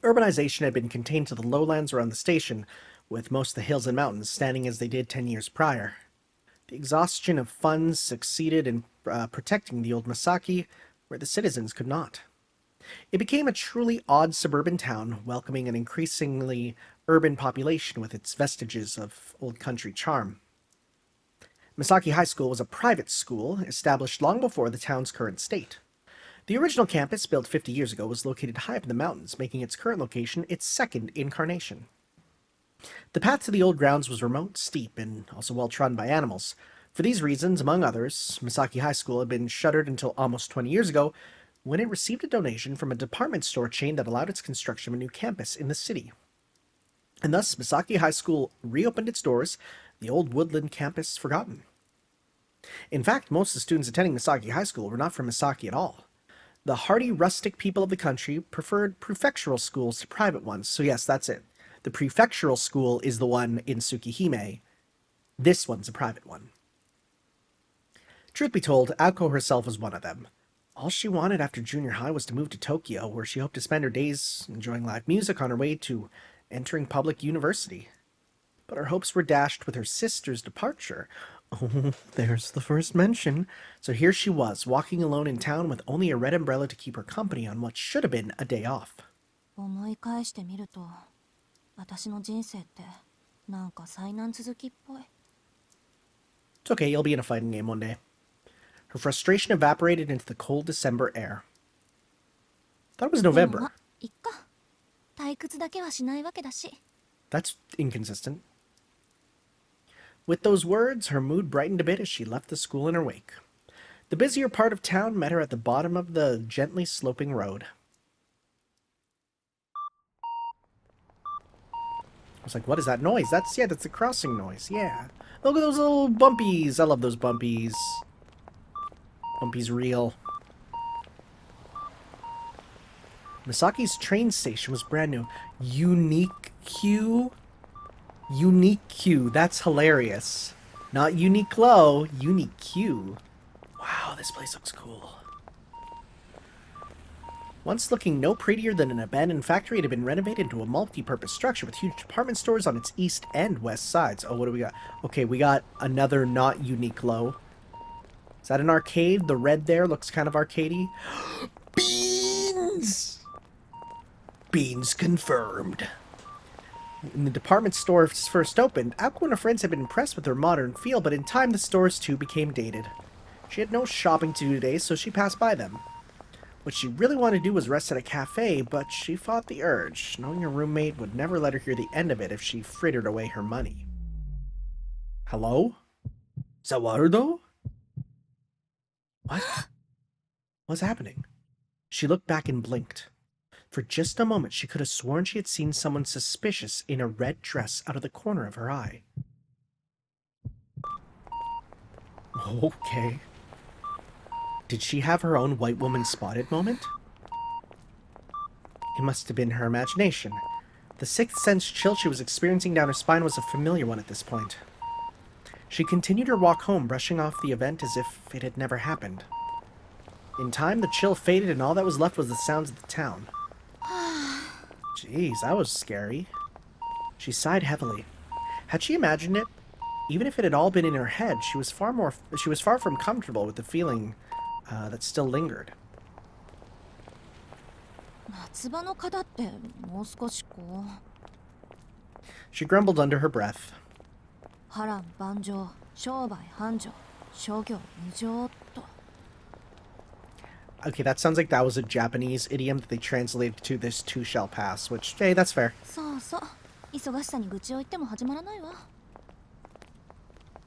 Urbanization had been contained to the lowlands around the station, with most of the hills and mountains standing as they did 10 years prior. The exhaustion of funds succeeded in protecting the old Misaki, where the citizens could not. It became a truly odd suburban town, welcoming an increasingly urban population with its vestiges of old country charm. Misaki High School was a private school established long before the town's current state. The original campus, built 50 years ago, was located high up in the mountains, making its current location its second incarnation. The path to the old grounds was remote, steep, and also well-trodden by animals. For these reasons, among others, Misaki High School had been shuttered until almost 20 years ago, when it received a donation from a department store chain that allowed its construction of a new campus in the city. And thus, Misaki High School reopened its doors, the old woodland campus forgotten. In fact, most of the students attending Misaki High School were not from Misaki at all. The hardy, rustic people of the country preferred prefectural schools to private ones. So yes, that's it. The prefectural school is the one in Tsukihime. This one's a private one. Truth be told, Aoko herself was one of them. All she wanted after junior high was to move to Tokyo, where she hoped to spend her days enjoying live music on her way to entering public university. But her hopes were dashed with her sister's departure. Oh, there's the first mention. So here she was, walking alone in town with only a red umbrella to keep her company on what should have been a day off. 思い返してみると、私の人生ってなんか災難続きっぽい。 It's okay, you'll be in a fighting game one day. Her frustration evaporated into the cold December air. Thought it was でも November. ま、いっか。退屈だけはしないわけだし。 That's inconsistent. With those words, her mood brightened a bit as she left the school in her wake. The busier part of town met her at the bottom of the gently sloping road. I was like, what is that noise? That's the crossing noise, yeah. Look at those little bumpies. I love those bumpies. Bumpy's real. Misaki's train station was brand new. Unique Q? Unique Q. That's hilarious. Not Uniqlo, Unique Q. Wow, this place looks cool. Once looking no prettier than an abandoned factory, it had been renovated into a multi-purpose structure with huge department stores on its east and west sides. Oh, what do we got? Okay, we got another not Uniqlo. Is that an arcade? The red there looks kind of arcadey. Beans! Beans confirmed. When the department store first opened, Aoko and her friends had been impressed with their modern feel, but in time the stores too became dated. She had no shopping to do today, so she passed by them. What she really wanted to do was rest at a cafe, but she fought the urge, knowing her roommate would never let her hear the end of it if she frittered away her money. Hello? Sawardo? What? What's happening? She looked back and blinked. For just a moment, she could have sworn she had seen someone suspicious in a red dress out of the corner of her eye. Okay. Did she have her own white woman spotted moment? It must have been her imagination. The sixth sense chill she was experiencing down her spine was a familiar one at this point. She continued her walk home, brushing off the event as if it had never happened. In time, the chill faded and all that was left was the sounds of the town. Jeez, that was scary. She sighed heavily. Had she imagined it? Even if it had all been in her head, she was far from comfortable with the feeling that still lingered. 夏場の方ってもう少しこう She grumbled under her breath. 波乱万丈、商売繁盛、商業無常と。 Okay, that sounds like that was a Japanese idiom that they translated to this too shall pass, which, hey, that's fair. そうそう、忙しさに愚痴を言っても始まらないわ。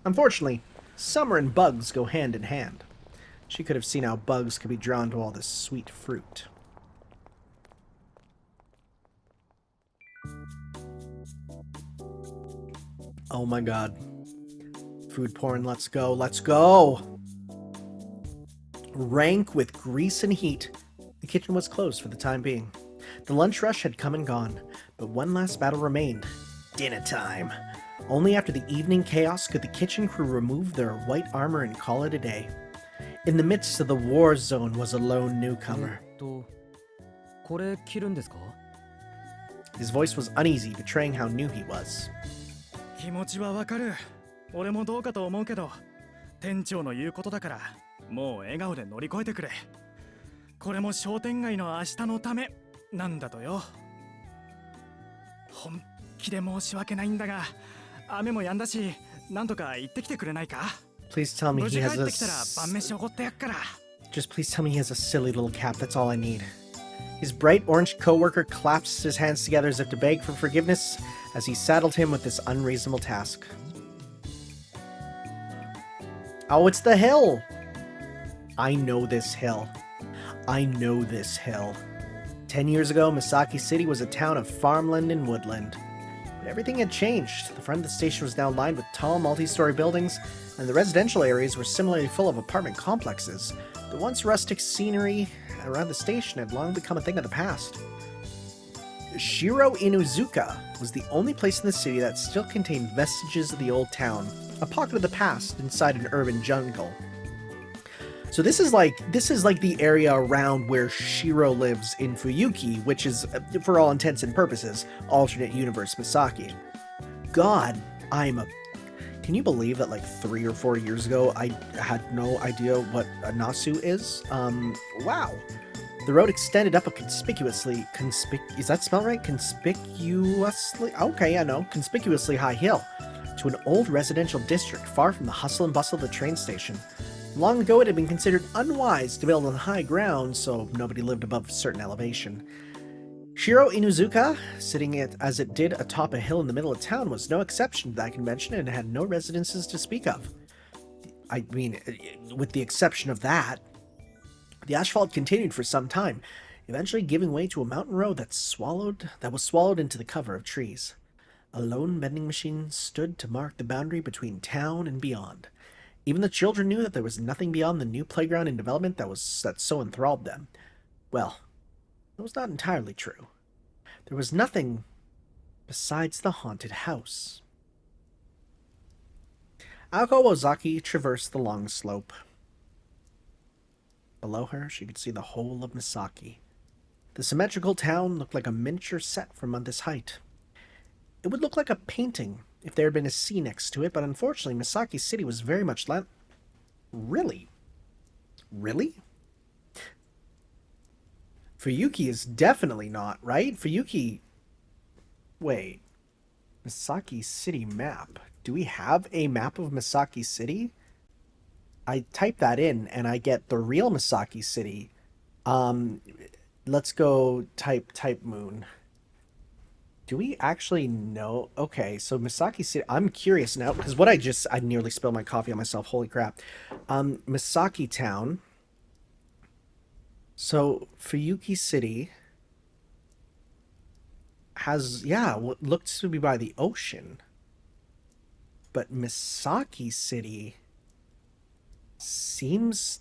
Unfortunately, summer and bugs go hand in hand. She could have seen how bugs could be drawn to all this sweet fruit. Oh my god. Food porn, let's go, let's go! Rank with grease and heat, the kitchen was closed for the time being. The lunch rush had come and gone, but one last battle remained. Dinner time. Only after the evening chaos could the kitchen crew remove their white armor and call it a day. In the midst of the war zone was a lone newcomer. これ着るんですか? His voice was uneasy, betraying how new he was. 気持ちはわかる。俺もどうかと思うけど、店長の言うことだから、もう笑顔で乗り越えてくれ。これも商店街の明日のためなんだとよ。本気で申し訳ないんだが、雨も止んだし、なんとか行ってきてくれないか？ Please tell me 無 he 事帰 has ってきたら晩 a... 飯おごってやっから。 Just please tell me he has a silly little cap. That's all I need. His bright orange coworker clasped his hands together as if to beg for forgiveness as he saddled him with this unreasonable task. Oh, it's the hill! I know this hill. I know this hill. 10 years ago, Misaki City was a town of farmland and woodland. But everything had changed. The front of the station was now lined with tall, multi-story buildings, and the residential areas were similarly full of apartment complexes. The once rustic scenery around the station had long become a thing of the past. Shiro Inuzuka was the only place in the city that still contained vestiges of the old town, a pocket of the past inside an urban jungle. So this is like the area around where Shiro lives in Fuyuki, which is, for all intents and purposes, alternate universe Misaki. God, can you believe that like 3 or 4 years ago I had no idea what a Nasu is? Wow. The road extended up a conspicuously high hill to an old residential district far from the hustle and bustle of the train station. Long ago, it had been considered unwise to build on high ground, so nobody lived above a certain elevation. Shiro Inuzuka, sitting as it did atop a hill in the middle of town, was no exception to that convention and had no residences to speak of. I mean, with the exception of that, the asphalt continued for some time, eventually giving way to a mountain road that was swallowed into the cover of trees. A lone vending machine stood to mark the boundary between town and beyond. Even the children knew that there was nothing beyond the new playground in development that so enthralled them. Well, it was not entirely true. There was nothing besides the haunted house. Aoko Ozaki traversed the long slope. Below her, she could see the whole of Misaki. The symmetrical town looked like a miniature set from this height. It would look like a painting if there had been a sea next to it, but unfortunately, Misaki City was very much Really? Really? Fuyuki is definitely not, right? Fuyuki... Wait. Misaki City map. Do we have a map of Misaki City? I type that in, and I get the real Misaki City. Let's go type moon. Do we actually know? Okay, so Misaki City. I'm curious now because I nearly spilled my coffee on myself. Holy crap. Misaki Town. So Fuyuki City has, what looks to be by the ocean. But Misaki City seems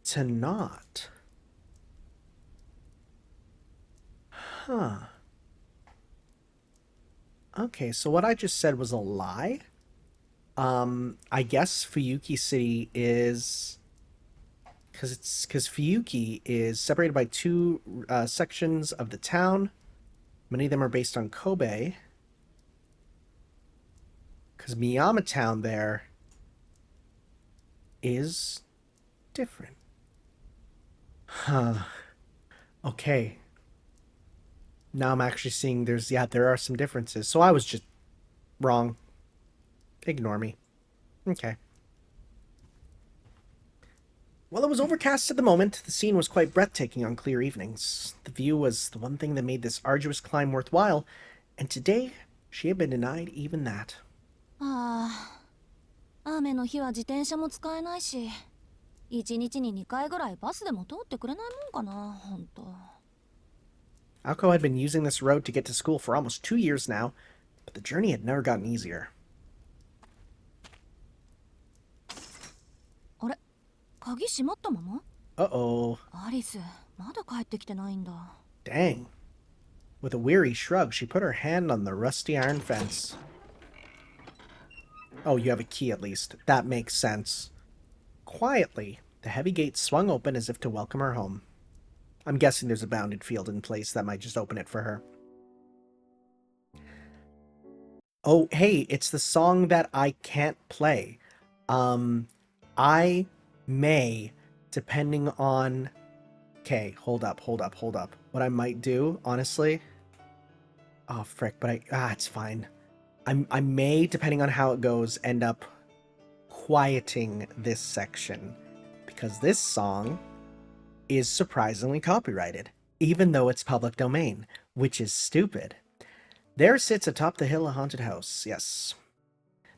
to not. Huh. Okay, so what I just said was a lie. I guess Fuyuki City is... Because Fuyuki is separated by two sections of the town. Many of them are based on Kobe. Because Miyama Town there is different. Huh. Okay. Now I'm actually seeing there are some differences. So I was just wrong. Ignore me. Okay. While it was overcast at the moment, the scene was quite breathtaking on clear evenings. The view was the one thing that made this arduous climb worthwhile, and today she had been denied even that. 雨の日は自転車も使えないし、1日に2回ぐらいバスでも通ってくれないもんかな、ほんと。Aoko had been using this road to get to school for almost 2 years now, but the journey had never gotten easier. あれ、鍵閉まったまま？ Uh-oh. アリス、まだ帰ってきてないんだ。 Dang. With a weary shrug, she put her hand on the rusty iron fence. Oh, you have a key at least. That makes sense. Quietly, the heavy gate swung open as if to welcome her home. I'm guessing there's a bounded field in place that might just open it for her. Oh, hey, it's the song that I can't play. I may, depending on... Okay, hold up. What I might do, honestly... Oh, frick, but it's fine. I may, depending on how it goes, end up quieting this section, because this song is surprisingly copyrighted, even though it's public domain, which is stupid. There sits atop the hill a haunted house, yes.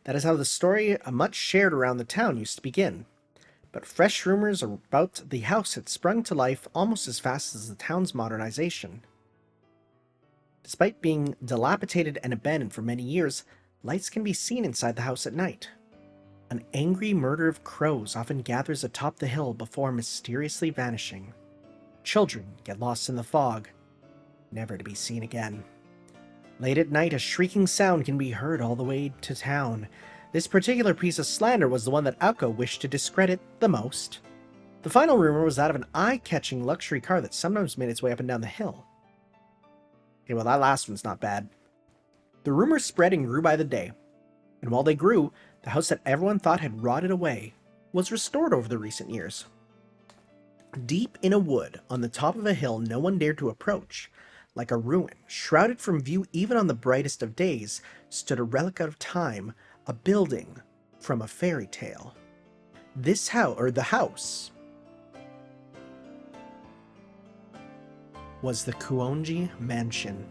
That is how the story, much shared around the town, used to begin. But fresh rumors about the house had sprung to life almost as fast as the town's modernization. Despite being dilapidated and abandoned for many years, lights can be seen inside the house at night. An angry murder of crows often gathers atop the hill before mysteriously vanishing. Children get lost in the fog, never to be seen again. Late at night, a shrieking sound can be heard all the way to town. This particular piece of slander was the one that Aoko wished to discredit the most. The final rumor was that of an eye-catching luxury car that sometimes made its way up and down the hill. Okay, well, that last one's not bad. The rumors spread and grew by the day, and while they grew, the house that everyone thought had rotted away was restored over the recent years. Deep in a wood, on the top of a hill no one dared to approach, like a ruin, shrouded from view even on the brightest of days, stood a relic out of time, a building from a fairy tale. The house, was the Kuonji Mansion.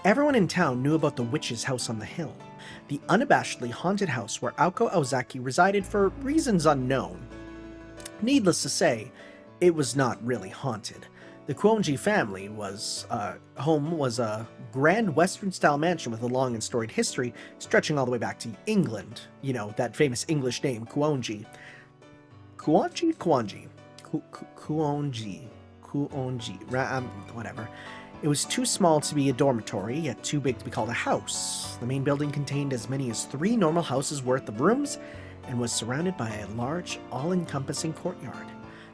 Everyone in town knew about the witch's house on the hill, the unabashedly haunted house where Aoko Ozaki resided for reasons unknown. Needless to say, it was not really haunted. The Kuonji family home was a grand Western-style mansion with a long and storied history stretching all the way back to England. You know, that famous English name, Kuonji. Kuonji. Whatever. It was too small to be a dormitory, yet too big to be called a house. The main building contained as many as 3 normal houses worth of rooms and was surrounded by a large, all-encompassing courtyard.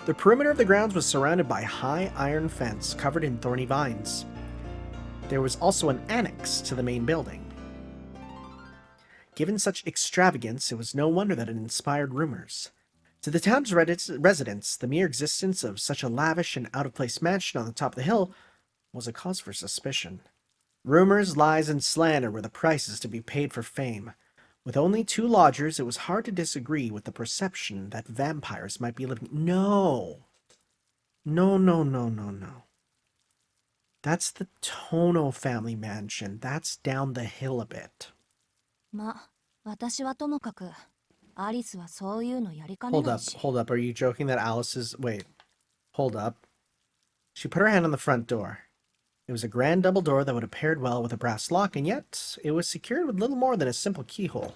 The perimeter of the grounds was surrounded by a high iron fence covered in thorny vines. There was also an annex to the main building. Given such extravagance, it was no wonder that it inspired rumors. To the town's residents, the mere existence of such a lavish and out-of-place mansion on the top of the hill was a cause for suspicion. Rumors, lies, and slander were the prices to be paid for fame. With only 2 lodgers, it was hard to disagree with the perception that vampires might be living. No. That's the Tono family mansion. That's down the hill a bit. 私はともかく、アリスはそういうのやりかねないし。Hold up. Are you joking that Alice is... Wait. Hold up. She put her hand on the front door. It was a grand double door that would have paired well with a brass lock, and yet it was secured with little more than a simple keyhole.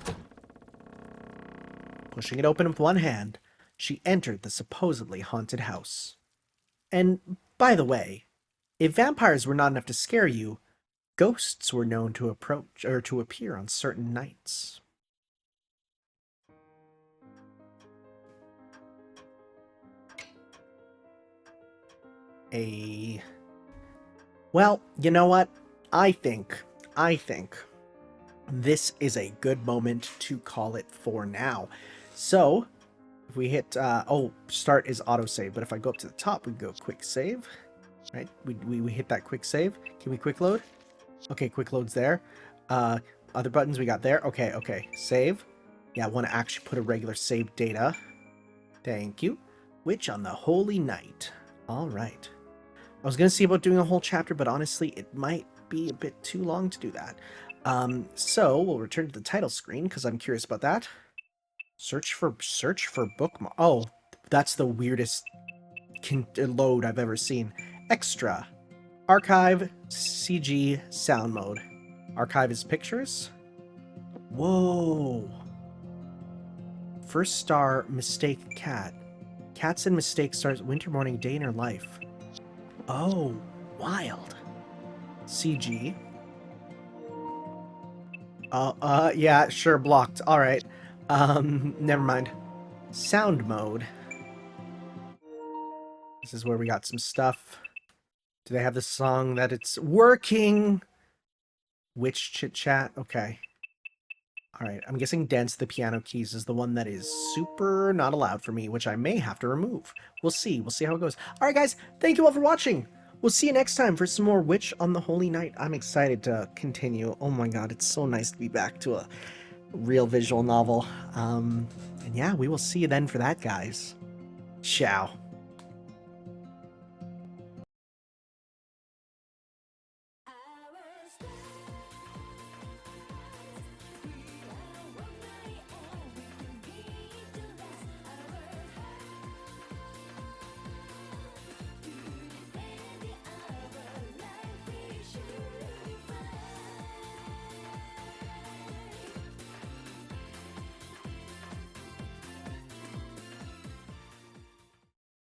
Pushing it open with one hand, she entered the supposedly haunted house. And, by the way, if vampires were not enough to scare you, ghosts were known to appear on certain nights. Well, you know what? I think this is a good moment to call it for now. So, if we hit, start is autosave, but if I go up to the top, we go quick save, right? We hit that quick save. Can we quick load? Okay, quick load's there. Other buttons we got there. Okay, save. Yeah, I want to actually put a regular save data. Thank you. Witch on the Holy Night. All right. I was going to see about doing a whole chapter, but honestly, it might be a bit too long to do that. So we'll return to the title screen because I'm curious about that. Search for bookmark. Oh, that's the weirdest load I've ever seen. Extra. Archive, CG, sound mode. Archive is pictures. Whoa. First star, mistake cat. Cats and mistakes starts winter morning day in her life. Oh, wild. CG. Yeah, sure, blocked. All right. Never mind. Sound mode. This is where we got some stuff. Do they have the song that it's working? Witch chit chat. Okay. All right. I'm guessing dance the piano keys is the one that is super not allowed for me, which I may have to remove. We'll see. We'll see how it goes. All right, guys. Thank you all for watching. We'll see you next time for some more Witch on the Holy Night. I'm excited to continue. Oh my god, it's so nice to be back to a real visual novel. And yeah, we will see you then for that, guys. Ciao.